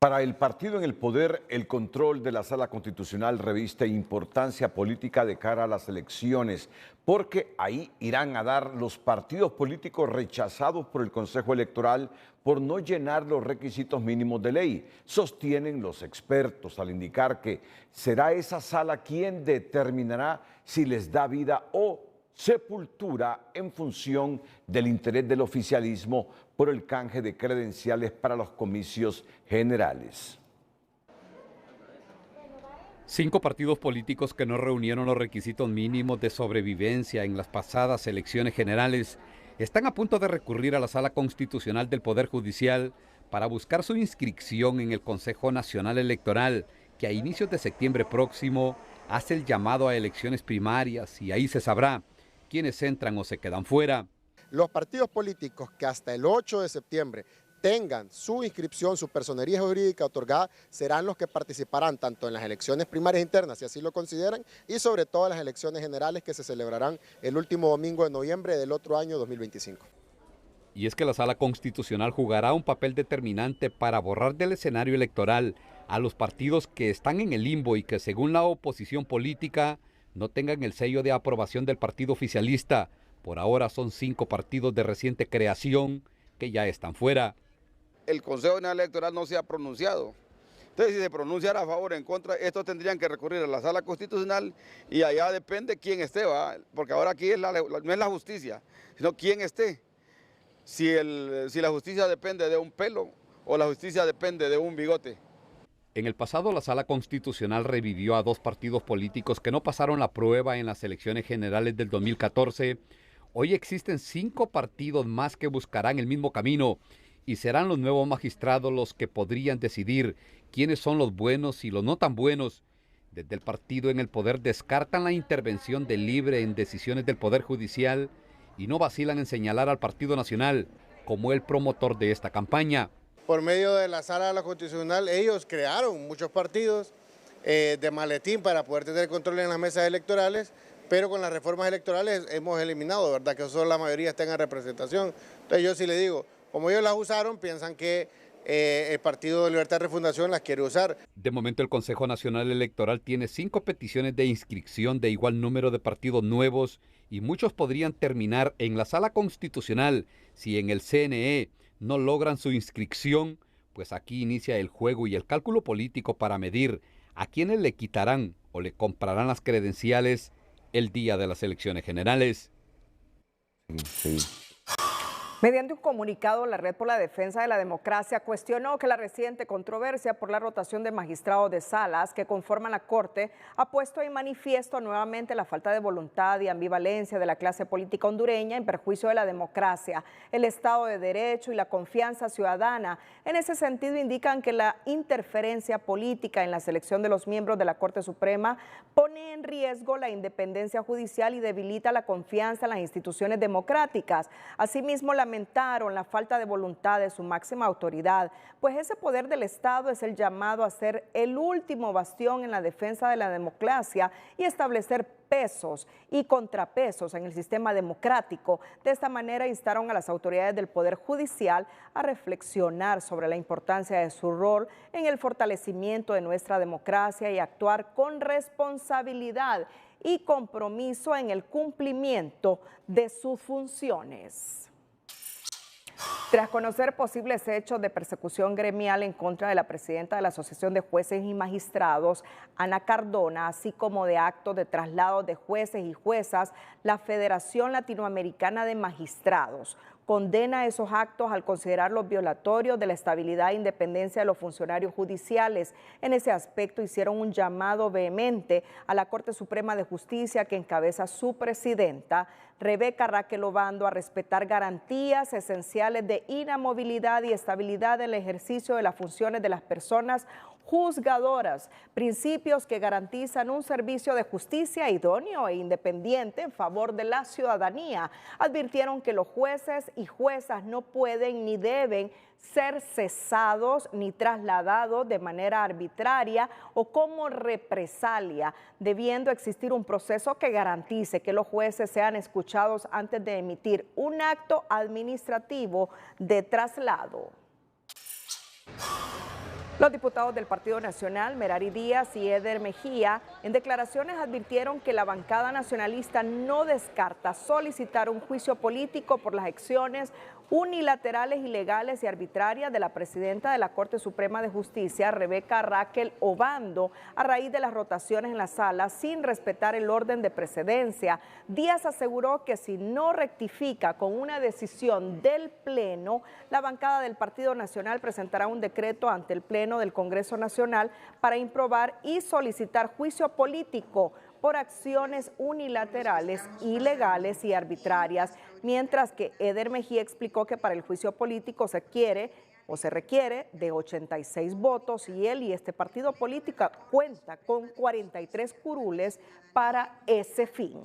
Para el partido en el poder, el control de la Sala Constitucional reviste importancia política de cara a las elecciones, porque ahí irán a dar los partidos políticos rechazados por el Consejo Electoral por no llenar los requisitos mínimos de ley, sostienen los expertos al indicar que será esa sala quien determinará si les da vida o sepultura en función del interés del oficialismo por el canje de credenciales para los comicios generales. 5 partidos políticos que no reunieron los requisitos mínimos de sobrevivencia en las pasadas elecciones generales están a punto de recurrir a la Sala Constitucional del Poder Judicial para buscar su inscripción en el Consejo Nacional Electoral, que a inicios de septiembre próximo hace el llamado a elecciones primarias y ahí se sabrá quiénes entran o se quedan fuera. Los partidos políticos que hasta el 8 de septiembre tengan su inscripción, su personería jurídica otorgada, serán los que participarán tanto en las elecciones primarias internas, si así lo consideran, y sobre todo en las elecciones generales que se celebrarán el último domingo de noviembre del otro año 2025. Y es que la Sala Constitucional jugará un papel determinante para borrar del escenario electoral a los partidos que están en el limbo y que según la oposición política no tengan el sello de aprobación del partido oficialista. Por ahora son 5 partidos de reciente creación que ya están fuera. El Consejo Nacional Electoral no se ha pronunciado. Entonces, si se pronunciara a favor o en contra, estos tendrían que recurrir a la Sala Constitucional y allá depende quién esté, ¿va? Porque ahora aquí no es la justicia, sino quién esté. Si la justicia depende de un pelo o la justicia depende de un bigote. En el pasado, la Sala Constitucional revivió a 2 partidos políticos que no pasaron la prueba en las elecciones generales del 2014. Hoy existen 5 partidos más que buscarán el mismo camino y serán los nuevos magistrados los que podrían decidir quiénes son los buenos y los no tan buenos. Desde el partido en el poder descartan la intervención del Libre en decisiones del Poder Judicial y no vacilan en señalar al Partido Nacional como el promotor de esta campaña. Por medio de la Sala Constitucional, ellos crearon muchos partidos de maletín para poder tener control en las mesas electorales, pero con las reformas electorales hemos eliminado, ¿verdad?, que solo la mayoría tenga representación. Entonces yo sí le digo, como ellos las usaron, piensan que el Partido de Libertad y Refundación las quiere usar. De momento el Consejo Nacional Electoral tiene 5 peticiones de inscripción de igual número de partidos nuevos y muchos podrían terminar en la Sala Constitucional si en el CNE no logran su inscripción, pues aquí inicia el juego y el cálculo político para medir a quienes le quitarán o le comprarán las credenciales el día de las elecciones generales. Sí. Mediante un comunicado, la Red por la Defensa de la Democracia cuestionó que la reciente controversia por la rotación de magistrados de salas que conforman la Corte ha puesto en manifiesto nuevamente la falta de voluntad y ambivalencia de la clase política hondureña en perjuicio de la democracia, el Estado de Derecho y la confianza ciudadana. En ese sentido, indican que la interferencia política en la selección de los miembros de la Corte Suprema pone en riesgo la independencia judicial y debilita la confianza en las instituciones democráticas. Asimismo, lamentaron la falta de voluntad de su máxima autoridad, pues ese poder del Estado es el llamado a ser el último bastión en la defensa de la democracia y establecer pesos y contrapesos en el sistema democrático. De esta manera instaron a las autoridades del Poder Judicial a reflexionar sobre la importancia de su rol en el fortalecimiento de nuestra democracia y actuar con responsabilidad y compromiso en el cumplimiento de sus funciones. Tras conocer posibles hechos de persecución gremial en contra de la presidenta de la Asociación de Jueces y Magistrados, Ana Cardona, así como de actos de traslado de jueces y juezas, la Federación Latinoamericana de Magistrados condena esos actos al considerarlos violatorios de la estabilidad e independencia de los funcionarios judiciales. En ese aspecto hicieron un llamado vehemente a la Corte Suprema de Justicia, que encabeza su presidenta, Rebeca Raquel Obando, a respetar garantías esenciales de inamovilidad y estabilidad en el ejercicio de las funciones de las personas juzgadoras, principios que garantizan un servicio de justicia idóneo e independiente en favor de la ciudadanía. Advirtieron que los jueces y juezas no pueden ni deben ser cesados ni trasladados de manera arbitraria o como represalia, debiendo existir un proceso que garantice que los jueces sean escuchados antes de emitir un acto administrativo de traslado. Los diputados del Partido Nacional, Merari Díaz y Eder Mejía, en declaraciones advirtieron que la bancada nacionalista no descarta solicitar un juicio político por las acciones unilaterales, ilegales y arbitrarias de la presidenta de la Corte Suprema de Justicia, Rebeca Raquel Obando, a raíz de las rotaciones en la sala sin respetar el orden de precedencia. Díaz aseguró que si no rectifica con una decisión del Pleno, la bancada del Partido Nacional presentará un decreto ante el Pleno del Congreso Nacional para improbar y solicitar juicio político por acciones unilaterales, ilegales y arbitrarias, mientras que Eder Mejía explicó que para el juicio político se requiere de 86 votos y él y este partido político cuenta con 43 curules para ese fin.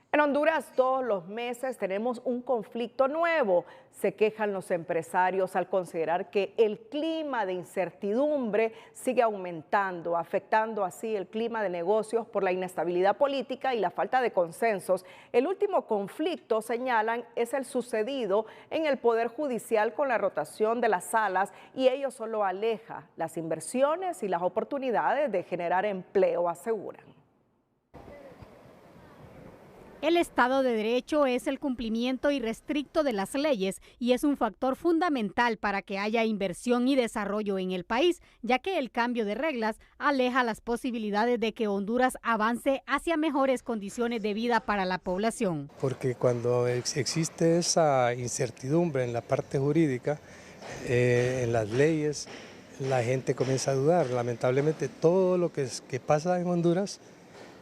En Honduras todos los meses tenemos un conflicto nuevo. Se quejan los empresarios al considerar que el clima de incertidumbre sigue aumentando, afectando así el clima de negocios por la inestabilidad política y la falta de consensos. El último conflicto, señalan, es el sucedido en el Poder Judicial con la rotación de las salas, y ello solo aleja las inversiones y las oportunidades de generar empleo, aseguran. El Estado de Derecho es el cumplimiento irrestricto de las leyes y es un factor fundamental para que haya inversión y desarrollo en el país, ya que el cambio de reglas aleja las posibilidades de que Honduras avance hacia mejores condiciones de vida para la población. Porque cuando existe esa incertidumbre en la parte jurídica, en las leyes, la gente comienza a dudar. Lamentablemente todo lo que pasa en Honduras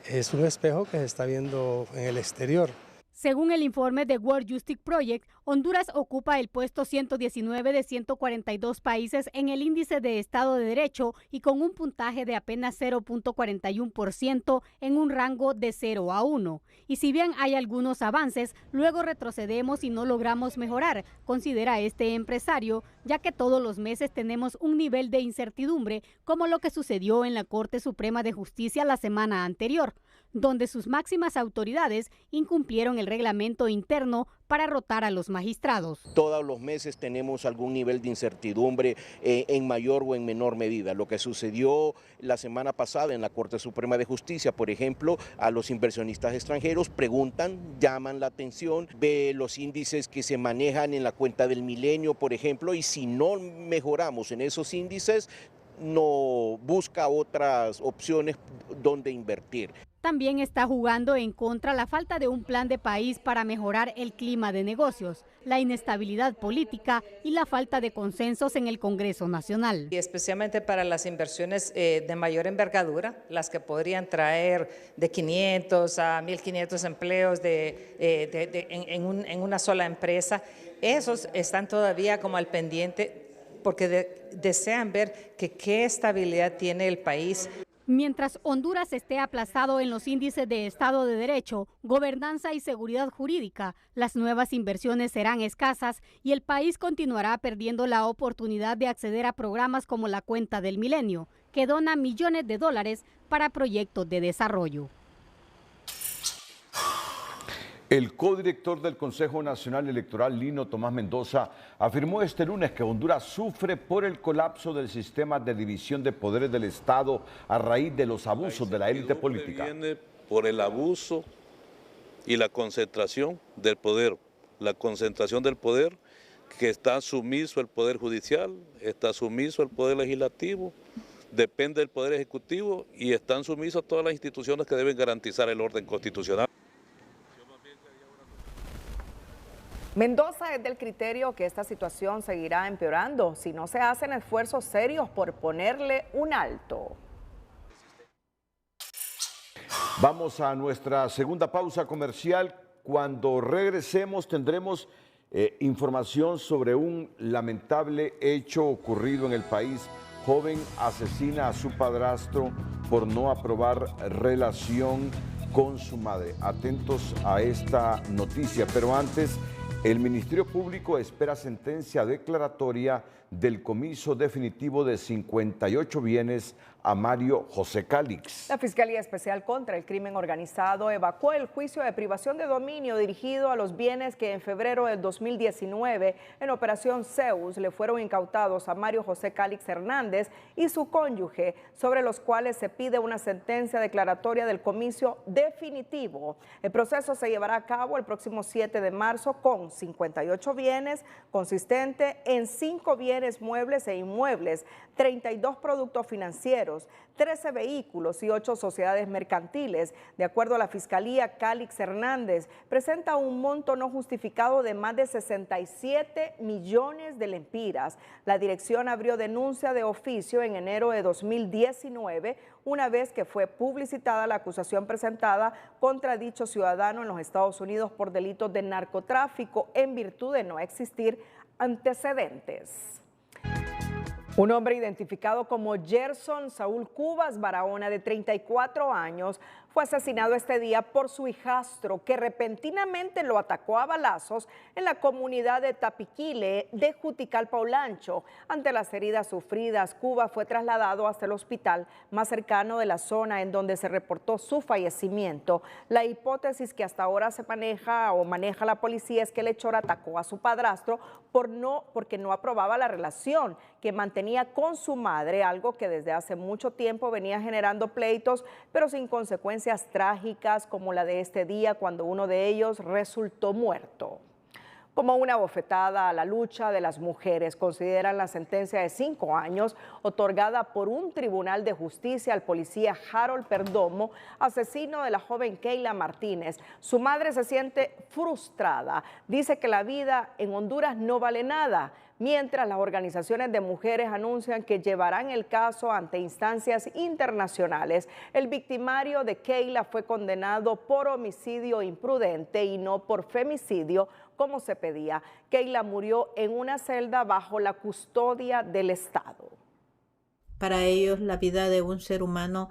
es un espejo que se está viendo en el exterior. Según el informe de World Justice Project, Honduras ocupa el puesto 119 de 142 países en el índice de Estado de Derecho y con un puntaje de apenas 0.41% en un rango de 0 a 1. Y si bien hay algunos avances, luego retrocedemos y no logramos mejorar, considera este empresario, ya que todos los meses tenemos un nivel de incertidumbre, como lo que sucedió en la Corte Suprema de Justicia la semana anterior, donde sus máximas autoridades incumplieron el reglamento interno para rotar a los magistrados. Todos los meses tenemos algún nivel de incertidumbre en mayor o en menor medida. Lo que sucedió la semana pasada en la Corte Suprema de Justicia, por ejemplo, a los inversionistas extranjeros preguntan, llaman la atención, ve los índices que se manejan en la cuenta del milenio, por ejemplo, y si no mejoramos en esos índices, no busca otras opciones donde invertir. También está jugando en contra la falta de un plan de país para mejorar el clima de negocios, la inestabilidad política y la falta de consensos en el Congreso Nacional. Y especialmente para las inversiones de mayor envergadura, las que podrían traer de 500 a 1.500 empleos en una sola empresa, esos están todavía como al pendiente porque desean ver qué estabilidad tiene el país. Mientras Honduras esté aplazado en los índices de Estado de Derecho, gobernanza y seguridad jurídica, las nuevas inversiones serán escasas y el país continuará perdiendo la oportunidad de acceder a programas como la Cuenta del Milenio, que dona millones de dólares para proyectos de desarrollo. El codirector del Consejo Nacional Electoral, Lino Tomás Mendoza, afirmó este lunes que Honduras sufre por el colapso del sistema de división de poderes del Estado a raíz de los abusos de la élite política. Viene por el abuso y la concentración del poder. La concentración del poder, que está sumiso el Poder Judicial, está sumiso el Poder Legislativo, depende del Poder Ejecutivo y están sumisos todas las instituciones que deben garantizar el orden constitucional. Mendoza es del criterio que esta situación seguirá empeorando si no se hacen esfuerzos serios por ponerle un alto. Vamos a nuestra segunda pausa comercial. Cuando regresemos tendremos información sobre un lamentable hecho ocurrido en el país. Joven asesina a su padrastro por no aprobar relación con su madre. Atentos a esta noticia, pero antes, el Ministerio Público espera sentencia declaratoria del comiso definitivo de 58 bienes a Mario José Calix. La Fiscalía Especial contra el Crimen Organizado evacuó el juicio de privación de dominio dirigido a los bienes que en febrero del 2019 en Operación Zeus le fueron incautados a Mario José Calix Hernández y su cónyuge, sobre los cuales se pide una sentencia declaratoria del comicio definitivo. El proceso se llevará a cabo el próximo 7 de marzo con 58 bienes, consistente en 5 bienes muebles e inmuebles, 32 productos financieros, 13 vehículos y 8 sociedades mercantiles. De acuerdo a la Fiscalía, Calix Hernández presenta un monto no justificado de más de 67 millones de lempiras. La dirección abrió denuncia de oficio en enero de 2019, una vez que fue publicitada la acusación presentada contra dicho ciudadano en los Estados Unidos por delitos de narcotráfico en virtud de no existir antecedentes. Un hombre identificado como Gerson Saúl Cubas Barahona, de 34 años, fue asesinado este día por su hijastro, que repentinamente lo atacó a balazos en la comunidad de Tapiquile de Juticalpa Olancho. Ante las heridas sufridas, Cubas fue trasladado hasta el hospital más cercano de la zona en donde se reportó su fallecimiento. La hipótesis que hasta ahora se maneja la policía es que el hechor atacó a su padrastro porque no aprobaba la relación que mantenía con su madre, algo que desde hace mucho tiempo venía generando pleitos, pero sin consecuencias trágicas como la de este día cuando uno de ellos resultó muerto. Como una bofetada a la lucha de las mujeres, consideran la sentencia de 5 años otorgada por un tribunal de justicia al policía Harold Perdomo, asesino de la joven Keila Martínez. Su madre se siente frustrada, dice que la vida en Honduras no vale nada, mientras las organizaciones de mujeres anuncian que llevarán el caso ante instancias internacionales. El victimario de Keila fue condenado por homicidio imprudente y no por femicidio, como se pedía. Keila murió en una celda bajo la custodia del Estado. Para ellos la vida de un ser humano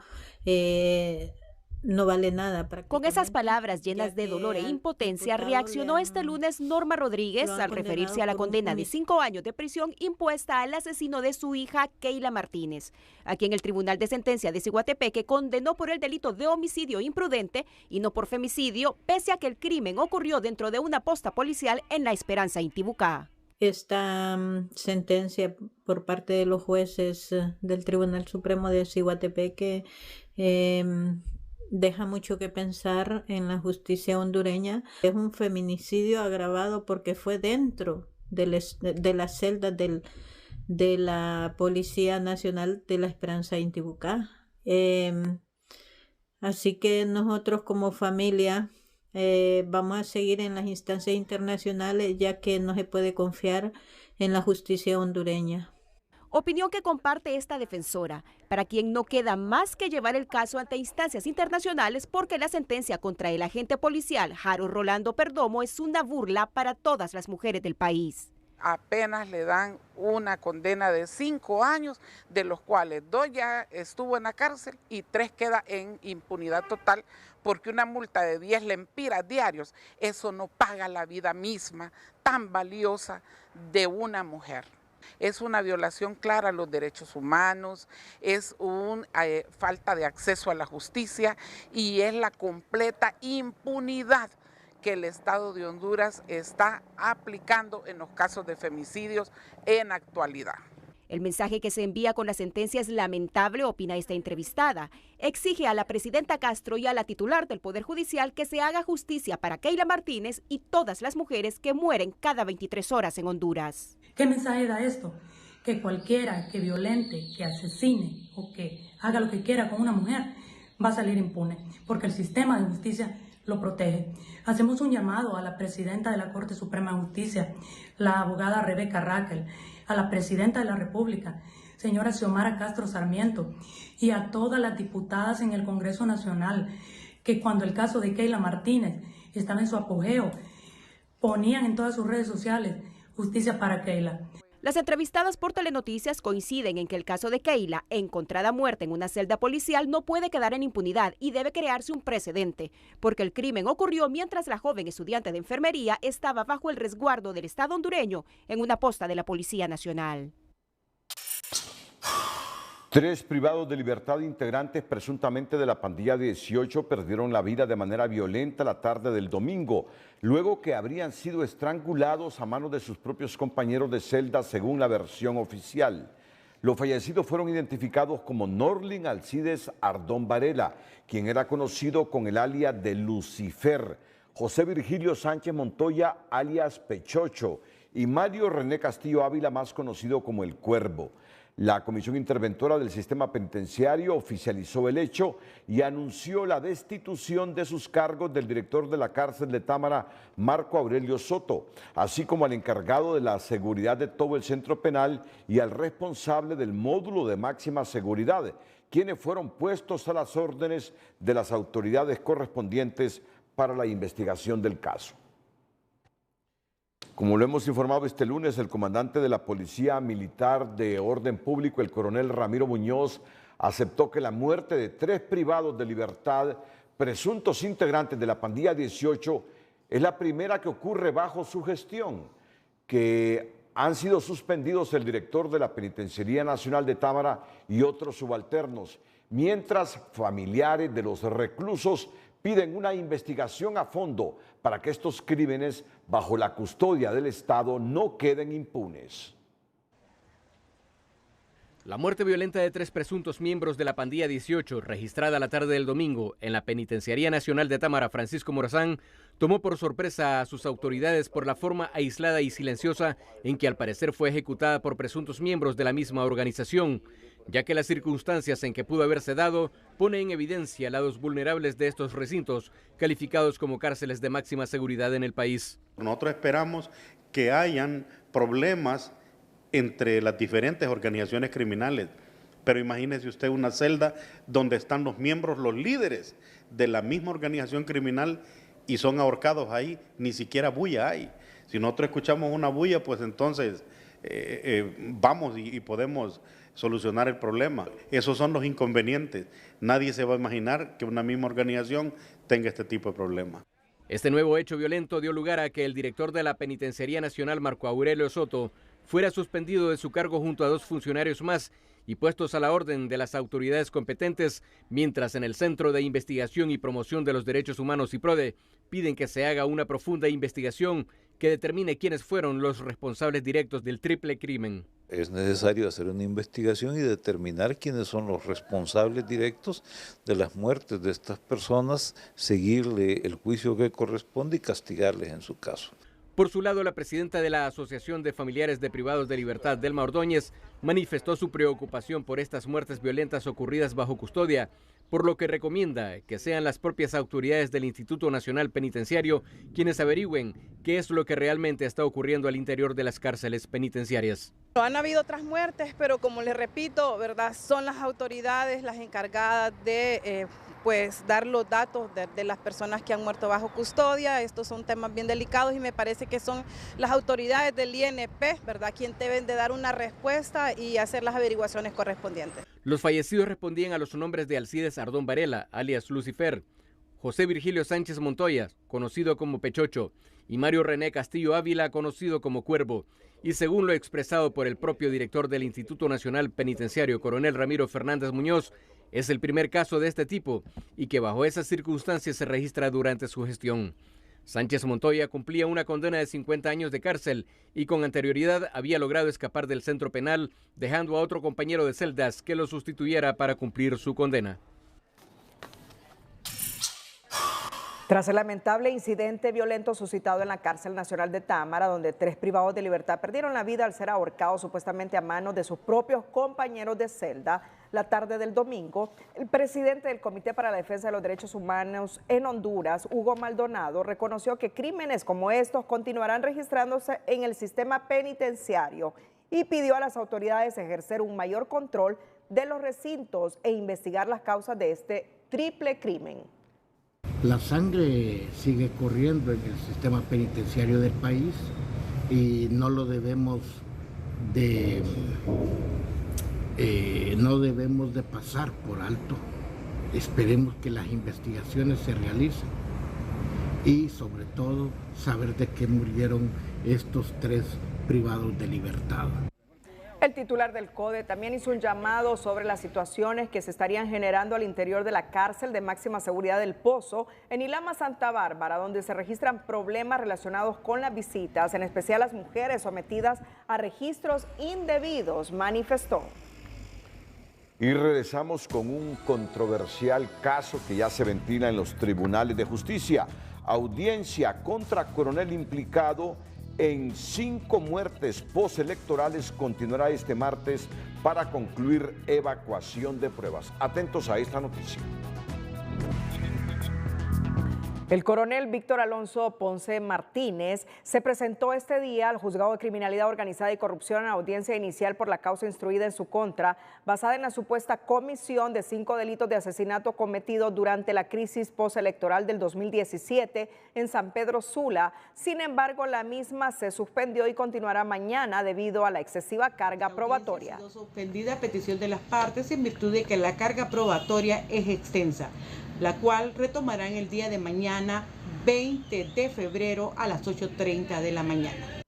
no vale nada. Con esas palabras llenas de dolor e impotencia, reaccionó este lunes Norma Rodríguez al referirse a la condena de 5 años de prisión impuesta al asesino de su hija, Keila Martínez, a quien el Tribunal de Sentencia de Siguatepeque condenó por el delito de homicidio imprudente y no por femicidio, pese a que el crimen ocurrió dentro de una posta policial en La Esperanza, Intibucá. Esta sentencia por parte de los jueces del Tribunal Supremo de Siguatepeque deja mucho que pensar en la justicia hondureña. Es un feminicidio agravado porque fue dentro de las celdas de la Policía Nacional de La Esperanza Intibucá. Así que nosotros como familia vamos a seguir en las instancias internacionales, ya que no se puede confiar en la justicia hondureña. Opinión que comparte esta defensora, para quien no queda más que llevar el caso ante instancias internacionales porque la sentencia contra el agente policial Harold Rolando Perdomo es una burla para todas las mujeres del país. Apenas le dan una condena de 5 años, de los cuales 2 ya estuvo en la cárcel y 3 queda en impunidad total, porque una multa de 10 lempiras diarios, eso no paga la vida misma tan valiosa de una mujer. Es una violación clara a los derechos humanos, es una falta de acceso a la justicia y es la completa impunidad que el Estado de Honduras está aplicando en los casos de femicidios en actualidad. El mensaje que se envía con la sentencia es lamentable, opina esta entrevistada. Exige a la presidenta Castro y a la titular del Poder Judicial que se haga justicia para Keila Martínez y todas las mujeres que mueren cada 23 horas en Honduras. ¿Qué mensaje da esto? Que cualquiera que violente, que asesine o que haga lo que quiera con una mujer va a salir impune, porque el sistema de justicia lo protege. Hacemos un llamado a la presidenta de la Corte Suprema de Justicia, la abogada Rebeca Raquel, a la presidenta de la República, señora Xiomara Castro Sarmiento, y a todas las diputadas en el Congreso Nacional, que cuando el caso de Keila Martínez estaba en su apogeo, ponían en todas sus redes sociales justicia para Keila. Las entrevistadas por Telenoticias coinciden en que el caso de Keila, encontrada muerta en una celda policial, no puede quedar en impunidad y debe crearse un precedente, porque el crimen ocurrió mientras la joven estudiante de enfermería estaba bajo el resguardo del Estado hondureño en una posta de la Policía Nacional. 3 privados de libertad integrantes presuntamente de la pandilla 18 perdieron la vida de manera violenta la tarde del domingo, luego que habrían sido estrangulados a manos de sus propios compañeros de celda, según la versión oficial. Los fallecidos fueron identificados como Norlin Alcides Ardón Varela, quien era conocido con el alias de Lucifer, José Virgilio Sánchez Montoya, alias Pechocho, y Mario René Castillo Ávila, más conocido como El Cuervo. La Comisión Interventora del Sistema Penitenciario oficializó el hecho y anunció la destitución de sus cargos del director de la cárcel de Támara, Marco Aurelio Soto, así como al encargado de la seguridad de todo el centro penal y al responsable del módulo de máxima seguridad, quienes fueron puestos a las órdenes de las autoridades correspondientes para la investigación del caso. Como lo hemos informado este lunes, el comandante de la Policía Militar de Orden Público, el coronel Ramiro Muñoz, aceptó que la muerte de 3 privados de libertad, presuntos integrantes de la pandilla 18, es la primera que ocurre bajo su gestión, que han sido suspendidos el director de la Penitenciaría Nacional de Támara y otros subalternos, mientras familiares de los reclusos piden una investigación a fondo para que estos crímenes bajo la custodia del Estado no queden impunes. La muerte violenta de 3 presuntos miembros de la pandilla 18, registrada la tarde del domingo en la Penitenciaría Nacional de Támara, Francisco Morazán, tomó por sorpresa a sus autoridades por la forma aislada y silenciosa en que al parecer fue ejecutada por presuntos miembros de la misma organización, ya que las circunstancias en que pudo haberse dado pone en evidencia lados vulnerables de estos recintos, calificados como cárceles de máxima seguridad en el país. Nosotros esperamos que hayan problemas entre las diferentes organizaciones criminales, pero imagínese usted una celda donde están los miembros, los líderes de la misma organización criminal y son ahorcados ahí, ni siquiera bulla hay. Si nosotros escuchamos una bulla, pues entonces vamos y podemos solucionar el problema. Esos son los inconvenientes. Nadie se va a imaginar que una misma organización tenga este tipo de problemas. Este nuevo hecho violento dio lugar a que el director de la Penitenciaría Nacional, Marco Aurelio Soto, fuera suspendido de su cargo junto a 2 funcionarios más y puestos a la orden de las autoridades competentes, mientras en el Centro de Investigación y Promoción de los Derechos Humanos, CIPRODE, piden que se haga una profunda investigación que determine quiénes fueron los responsables directos del triple crimen. Es necesario hacer una investigación y determinar quiénes son los responsables directos de las muertes de estas personas, seguirle el juicio que corresponde y castigarles en su caso. Por su lado, la presidenta de la Asociación de Familiares de Privados de Libertad, Delma Ordóñez, manifestó su preocupación por estas muertes violentas ocurridas bajo custodia, por lo que recomienda que sean las propias autoridades del Instituto Nacional Penitenciario quienes averigüen qué es lo que realmente está ocurriendo al interior de las cárceles penitenciarias. Han habido otras muertes, pero como les repito, ¿verdad? Son las autoridades las encargadas de dar los datos de las personas que han muerto bajo custodia. Estos son temas bien delicados y me parece que son las autoridades del INP, ¿verdad?, quienes deben de dar una respuesta y hacer las averiguaciones correspondientes. Los fallecidos respondían a los nombres de Alcides Ardón Varela, alias Lucifer, José Virgilio Sánchez Montoya, conocido como Pechocho, y Mario René Castillo Ávila, conocido como Cuervo. Y según lo expresado por el propio director del Instituto Nacional Penitenciario, coronel Ramiro Fernández Muñoz, es el primer caso de este tipo y que bajo esas circunstancias se registra durante su gestión. Sánchez Montoya cumplía una condena de 50 años de cárcel y con anterioridad había logrado escapar del centro penal, dejando a otro compañero de celdas que lo sustituyera para cumplir su condena. Tras el lamentable incidente violento suscitado en la cárcel nacional de Támara, donde 3 privados de libertad perdieron la vida al ser ahorcados supuestamente a manos de sus propios compañeros de celda la tarde del domingo, el presidente del Comité para la Defensa de los Derechos Humanos en Honduras, Hugo Maldonado, reconoció que crímenes como estos continuarán registrándose en el sistema penitenciario y pidió a las autoridades ejercer un mayor control de los recintos e investigar las causas de este triple crimen. La sangre sigue corriendo en el sistema penitenciario del país y no lo debemos de pasar por alto. Esperemos que las investigaciones se realicen y sobre todo saber de qué murieron estos 3 privados de libertad. El titular del CODE también hizo un llamado sobre las situaciones que se estarían generando al interior de la cárcel de máxima seguridad del Pozo en Ilama, Santa Bárbara, donde se registran problemas relacionados con las visitas, en especial las mujeres sometidas a registros indebidos, manifestó. Y regresamos con un controversial caso que ya se ventila en los tribunales de justicia. Audiencia contra coronel implicado en 5 muertes postelectorales continuará este martes para concluir evacuación de pruebas. Atentos a esta noticia. El coronel Víctor Alonso Ponce Martínez se presentó este día al Juzgado de Criminalidad Organizada y Corrupción en audiencia inicial por la causa instruida en su contra, basada en la supuesta comisión de 5 delitos de asesinato cometidos durante la crisis postelectoral del 2017 en San Pedro Sula. Sin embargo, la misma se suspendió y continuará mañana debido a la excesiva carga probatoria. Suspendida a petición de las partes en virtud de que la carga probatoria es extensa, la cual retomará en el día de mañana, 20 de febrero a las 8:30 de la mañana.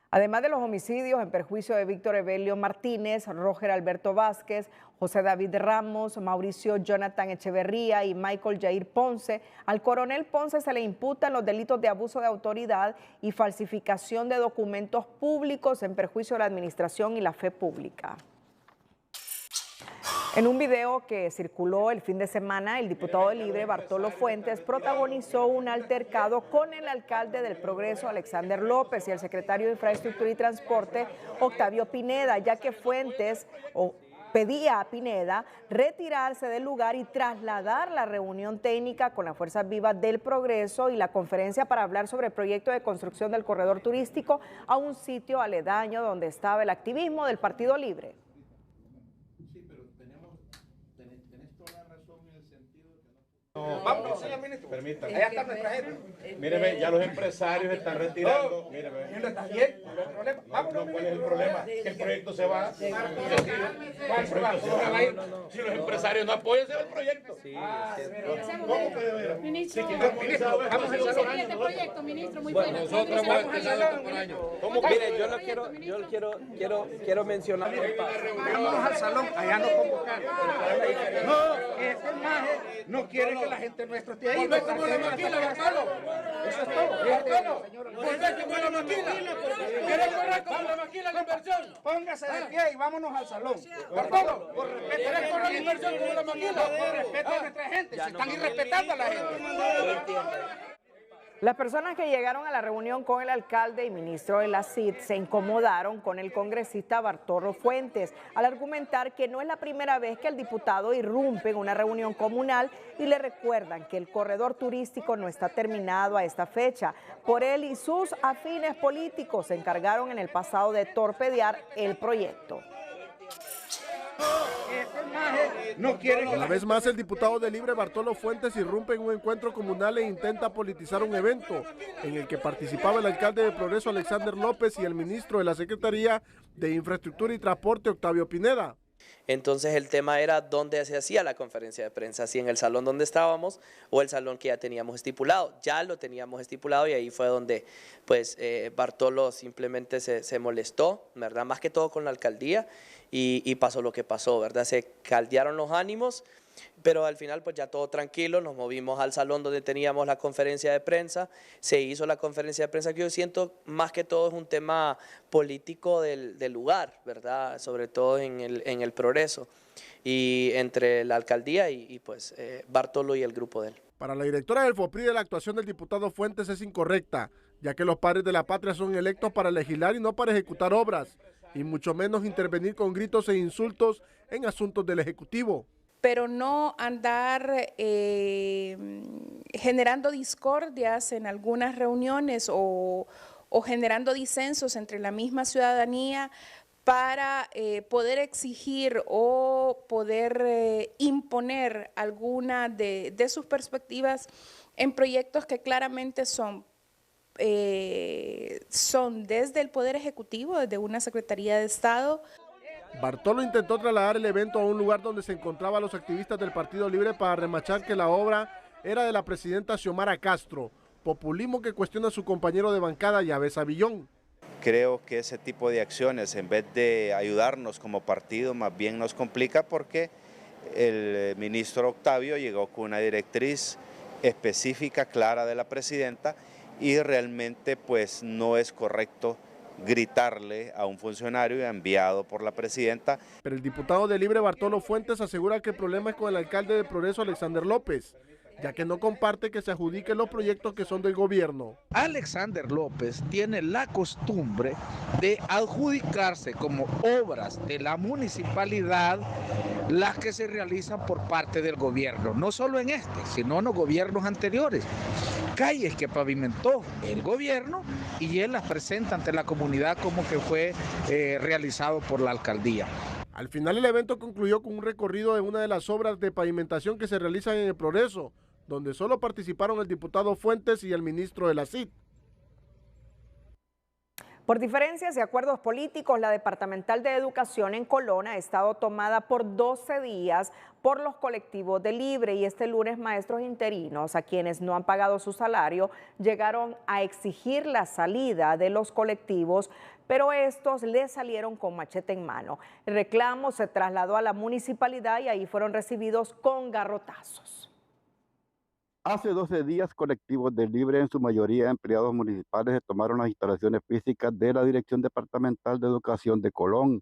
Además de los homicidios en perjuicio de Víctor Evelio Martínez, Roger Alberto Vázquez, José David Ramos, Mauricio Jonathan Echeverría y Michael Jair Ponce, al coronel Ponce se le imputan los delitos de abuso de autoridad y falsificación de documentos públicos en perjuicio de la administración y la fe pública. En un video que circuló el fin de semana, el diputado de Libre, Bartolo Fuentes, protagonizó un altercado con el alcalde del Progreso, Alexander López, y el secretario de Infraestructura y Transporte, Octavio Pineda, ya que Fuentes pedía a Pineda retirarse del lugar y trasladar la reunión técnica con las fuerzas vivas del Progreso y la conferencia para hablar sobre el proyecto de construcción del corredor turístico a un sitio aledaño donde estaba el activismo del Partido Libre. No, vámonos, señor ministro. Permítame. Allá está nuestra gente. Míreme, ya los empresarios están retirando. Míreme. No está bien, no hay problema. Vámonos. ¿Cuál es el problema? Que el proyecto se va. ¿Cuál se va? Si los empresarios no apoyan, se va el proyecto. ¿Cómo puede ver? Ministro, vamos al salón. Este proyecto, ministro, muy bueno. Nosotros vamos al salón. Mire, yo quiero mencionar. Vamos al salón, allá nos convocaron. No, este maje no quiere que la gente nuestra esté ahí. Volvé como la maquila, Bartolo. Eso es todo. Volvé como la maquila. ¿Quieres correr como la maquila la inversión? Póngase de pie y vámonos al salón. Bartolo, por respeto. ¿Quieres correr la inversión como la maquila? Por respeto a nuestra gente. Se están irrespetando a la gente. Las personas que llegaron a la reunión con el alcalde y ministro de la CID se incomodaron con el congresista Bartolo Fuentes al argumentar que no es la primera vez que el diputado irrumpe en una reunión comunal y le recuerdan que el corredor turístico no está terminado a esta fecha. Por él y sus afines políticos se encargaron en el pasado de torpedear el proyecto. Una vez más, el diputado de Libre, Bartolo Fuentes, irrumpe en un encuentro comunal e intenta politizar un evento en el que participaba el alcalde de Progreso, Alexander López, y el ministro de la Secretaría de Infraestructura y Transporte, Octavio Pineda. Entonces el tema era dónde se hacía la conferencia de prensa, si en el salón donde estábamos o el salón que ya teníamos estipulado. Ya lo teníamos estipulado y ahí fue donde pues Bartolo simplemente se molestó, ¿verdad? Más que todo con la alcaldía y pasó lo que pasó, ¿verdad? Se caldearon los ánimos, pero al final pues ya todo tranquilo, nos movimos al salón donde teníamos la conferencia de prensa, se hizo la conferencia de prensa que yo siento más que todo es un tema político del lugar, ¿verdad? Sobre todo en el Progreso y entre la alcaldía y pues Bartolo y el grupo de él. Para la directora del FOPRIDE, la actuación del diputado Fuentes es incorrecta, ya que los padres de la patria son electos para legislar y no para ejecutar obras, y mucho menos intervenir con gritos e insultos en asuntos del Ejecutivo. Pero no andar generando discordias en algunas reuniones o generando disensos entre la misma ciudadanía para poder exigir o poder imponer alguna de sus perspectivas en proyectos que claramente son desde el Poder Ejecutivo, desde una Secretaría de Estado. Bartolo intentó trasladar el evento a un lugar donde se encontraban los activistas del Partido Libre para remachar que la obra era de la presidenta Xiomara Castro, populismo que cuestiona a su compañero de bancada, Yavés Avillón. Creo que ese tipo de acciones, en vez de ayudarnos como partido, más bien nos complica porque el ministro Octavio llegó con una directriz específica, clara de la presidenta, y realmente pues no es correcto gritarle a un funcionario enviado por la presidenta. Pero el diputado de Libre, Bartolo Fuentes, asegura que el problema es con el alcalde de Progreso, Alexander López, ya que no comparte que se adjudiquen los proyectos que son del gobierno. Alexander López tiene la costumbre de adjudicarse como obras de la municipalidad las que se realizan por parte del gobierno, no solo en este, sino en los gobiernos anteriores. Calles que pavimentó el gobierno y él las presenta ante la comunidad como que fue realizado por la alcaldía. Al final el evento concluyó con un recorrido de una de las obras de pavimentación que se realizan en el Progreso, donde solo participaron el diputado Fuentes y el ministro de la CID. Por diferencias y acuerdos políticos, la Departamental de Educación en Colón ha estado tomada por 12 días por los colectivos de Libre, y este lunes maestros interinos, a quienes no han pagado su salario, llegaron a exigir la salida de los colectivos, pero estos les salieron con machete en mano. El reclamo se trasladó a la municipalidad y ahí fueron recibidos con garrotazos. Hace 12 días, colectivos de Libre, en su mayoría empleados municipales, tomaron las instalaciones físicas de la Dirección Departamental de Educación de Colón.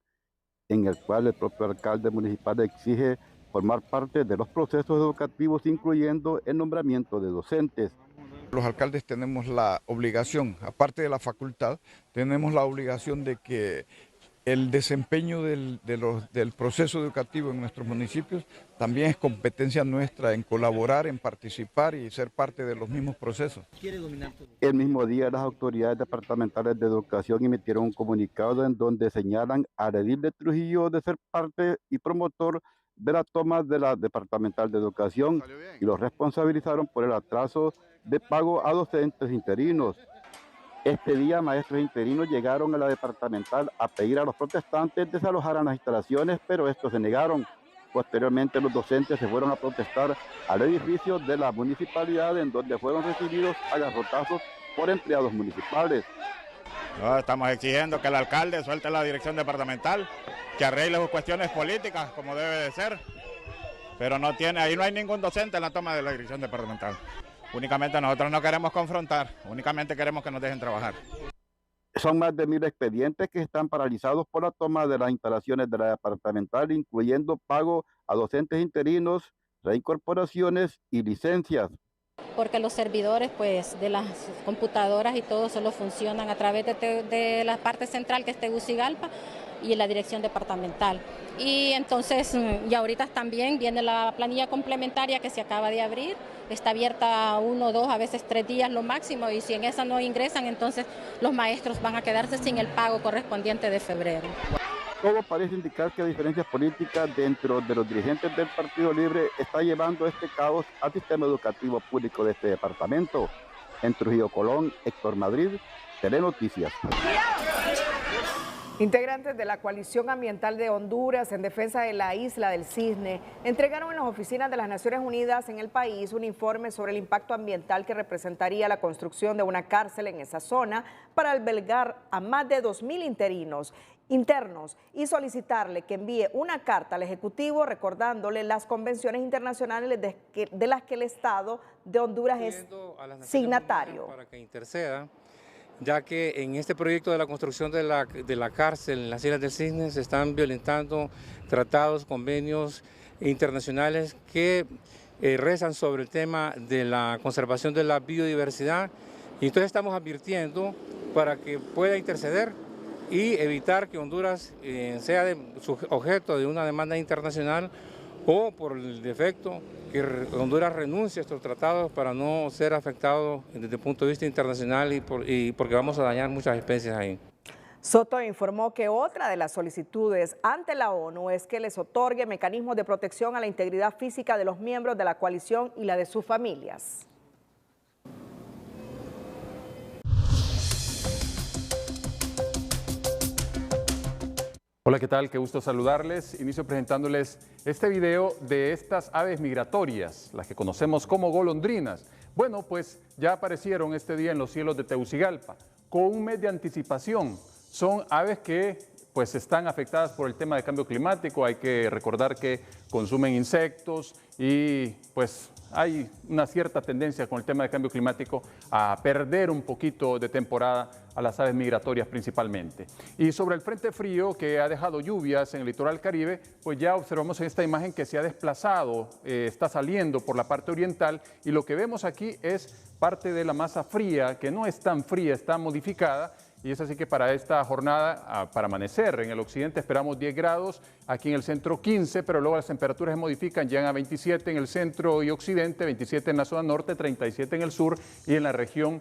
en el cual el propio alcalde municipal exige formar parte de los procesos educativos, incluyendo el nombramiento de docentes. Los alcaldes tenemos la obligación, aparte de la facultad, tenemos la obligación de que el desempeño del proceso educativo en nuestros municipios también es competencia nuestra en colaborar, en participar y ser parte de los mismos procesos. El mismo día, las autoridades departamentales de educación emitieron un comunicado en donde señalan al edil de Trujillo de ser parte y promotor de la toma de la departamental de educación y los responsabilizaron por el atraso de pago a docentes interinos. Este día, maestros interinos llegaron a la departamental a pedir a los protestantes desalojaran las instalaciones, pero estos se negaron. Posteriormente, los docentes se fueron a protestar al edificio de la municipalidad, en donde fueron recibidos a garrotazos por empleados municipales. No, estamos exigiendo que el alcalde suelte la dirección departamental, que arregle sus cuestiones políticas como debe de ser, pero ahí no hay ningún docente en la toma de la dirección departamental. Únicamente nosotros no queremos confrontar, únicamente queremos que nos dejen trabajar. Son más de 1000 expedientes que están paralizados por la toma de las instalaciones de la departamental, incluyendo pago a docentes interinos, reincorporaciones y licencias. Porque los servidores pues, de las computadoras y todo solo funcionan a través de la parte central, que es Tegucigalpa, y la dirección departamental. Y entonces, y ahorita también viene la planilla complementaria que se acaba de abrir, está abierta 1, 2, a veces 3 días lo máximo, y si en esa no ingresan, entonces los maestros van a quedarse sin el pago correspondiente de febrero. Todo parece indicar que diferencias políticas dentro de los dirigentes del Partido Libre está llevando este caos al sistema educativo público de este departamento. En Trujillo, Colón, Héctor Madrid, Telenoticias. Integrantes de la Coalición Ambiental de Honduras en defensa de la Isla del Cisne entregaron en las oficinas de las Naciones Unidas en el país un informe sobre el impacto ambiental que representaría la construcción de una cárcel en esa zona para albergar a más de 2000 internos y solicitarle que envíe una carta al Ejecutivo recordándole las convenciones internacionales de las que el Estado de Honduras es signatario. Para que interceda, ya que en este proyecto de la construcción de la cárcel en las Islas del Cisne se están violentando tratados, convenios internacionales que rezan sobre el tema de la conservación de la biodiversidad, y entonces estamos advirtiendo para que pueda interceder y evitar que Honduras sea objeto de una demanda internacional, o por el defecto que Honduras renuncie a estos tratados para no ser afectado desde el punto de vista internacional y porque vamos a dañar muchas especies ahí. Soto informó que otra de las solicitudes ante la ONU es que les otorgue mecanismos de protección a la integridad física de los miembros de la coalición y la de sus familias. Hola, ¿qué tal? Qué gusto saludarles. Inicio presentándoles este video de estas aves migratorias, las que conocemos como golondrinas. Bueno, pues ya aparecieron este día en los cielos de Tegucigalpa, con un mes de anticipación. Son aves que pues están afectadas por el tema del cambio climático. Hay que recordar que consumen insectos y pues hay una cierta tendencia con el tema del cambio climático a perder un poquito de temporada a las aves migratorias principalmente. Y sobre el frente frío que ha dejado lluvias en el litoral caribe, pues ya observamos en esta imagen que se ha desplazado, está saliendo por la parte oriental, y lo que vemos aquí es parte de la masa fría, que no es tan fría, está modificada. Y es así que para esta jornada, para amanecer en el occidente, esperamos 10 grados, aquí en el centro 15, pero luego las temperaturas se modifican, llegan a 27 en el centro y occidente, 27 en la zona norte, 37 en el sur y en la región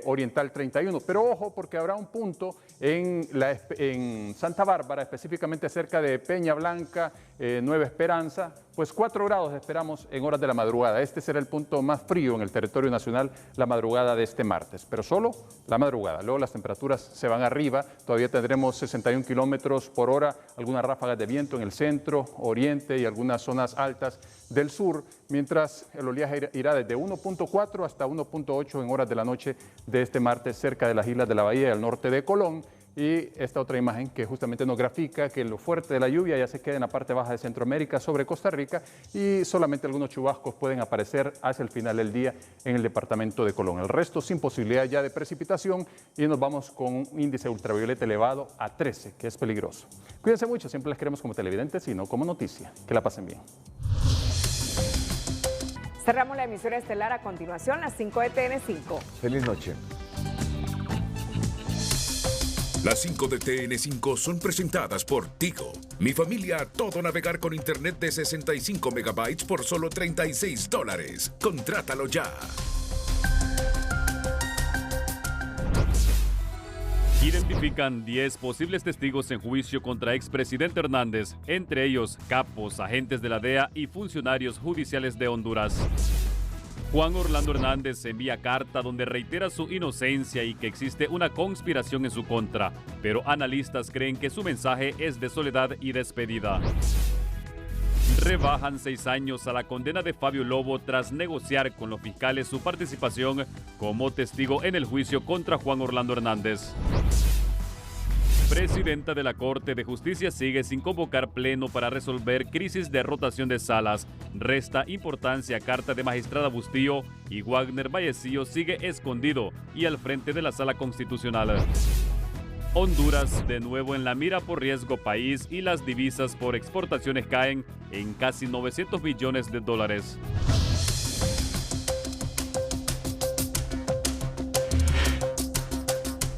oriental 31. Pero ojo, porque habrá un punto en Santa Bárbara, específicamente cerca de Peña Blanca, Nueva Esperanza, pues 4 grados esperamos en horas de la madrugada. Este será el punto más frío en el territorio nacional la madrugada de este martes, pero solo la madrugada. Luego las temperaturas se van arriba, todavía tendremos 61 kilómetros por hora, algunas ráfagas de viento en el centro, oriente y algunas zonas altas del sur, mientras el oleaje irá desde 1.4 hasta 1.8 en horas de la noche de este martes cerca de las islas de la Bahía y al norte de Colón, Y esta otra imagen que justamente nos grafica que lo fuerte de la lluvia ya se queda en la parte baja de Centroamérica sobre Costa Rica y solamente algunos chubascos pueden aparecer hacia el final del día en el departamento de Colón. El resto sin posibilidad ya de precipitación y nos vamos con un índice ultravioleta elevado a 13, que es peligroso. Cuídense mucho, siempre les queremos como televidentes y no como noticia. Que la pasen bien. Cerramos la emisión estelar a continuación, las 5 de TN5. Feliz noche. Las 5 de TN5 son presentadas por Tigo. Mi familia, todo navegar con internet de 65 megabytes por solo $36. Contrátalo ya. Identifican 10 posibles testigos en juicio contra expresidente Hernández, entre ellos capos, agentes de la DEA y funcionarios judiciales de Honduras. Juan Orlando Hernández envía carta donde reitera su inocencia y que existe una conspiración en su contra, pero analistas creen que su mensaje es de soledad y despedida. Rebajan 6 años a la condena de Fabio Lobo tras negociar con los fiscales su participación como testigo en el juicio contra Juan Orlando Hernández. Presidenta de la Corte de Justicia sigue sin convocar pleno para resolver crisis de rotación de salas. Resta importancia a carta de magistrada Bustillo y Wagner Vallecillo sigue escondido y al frente de la Sala Constitucional. Honduras de nuevo en la mira por riesgo país y las divisas por exportaciones caen en casi $900 billones.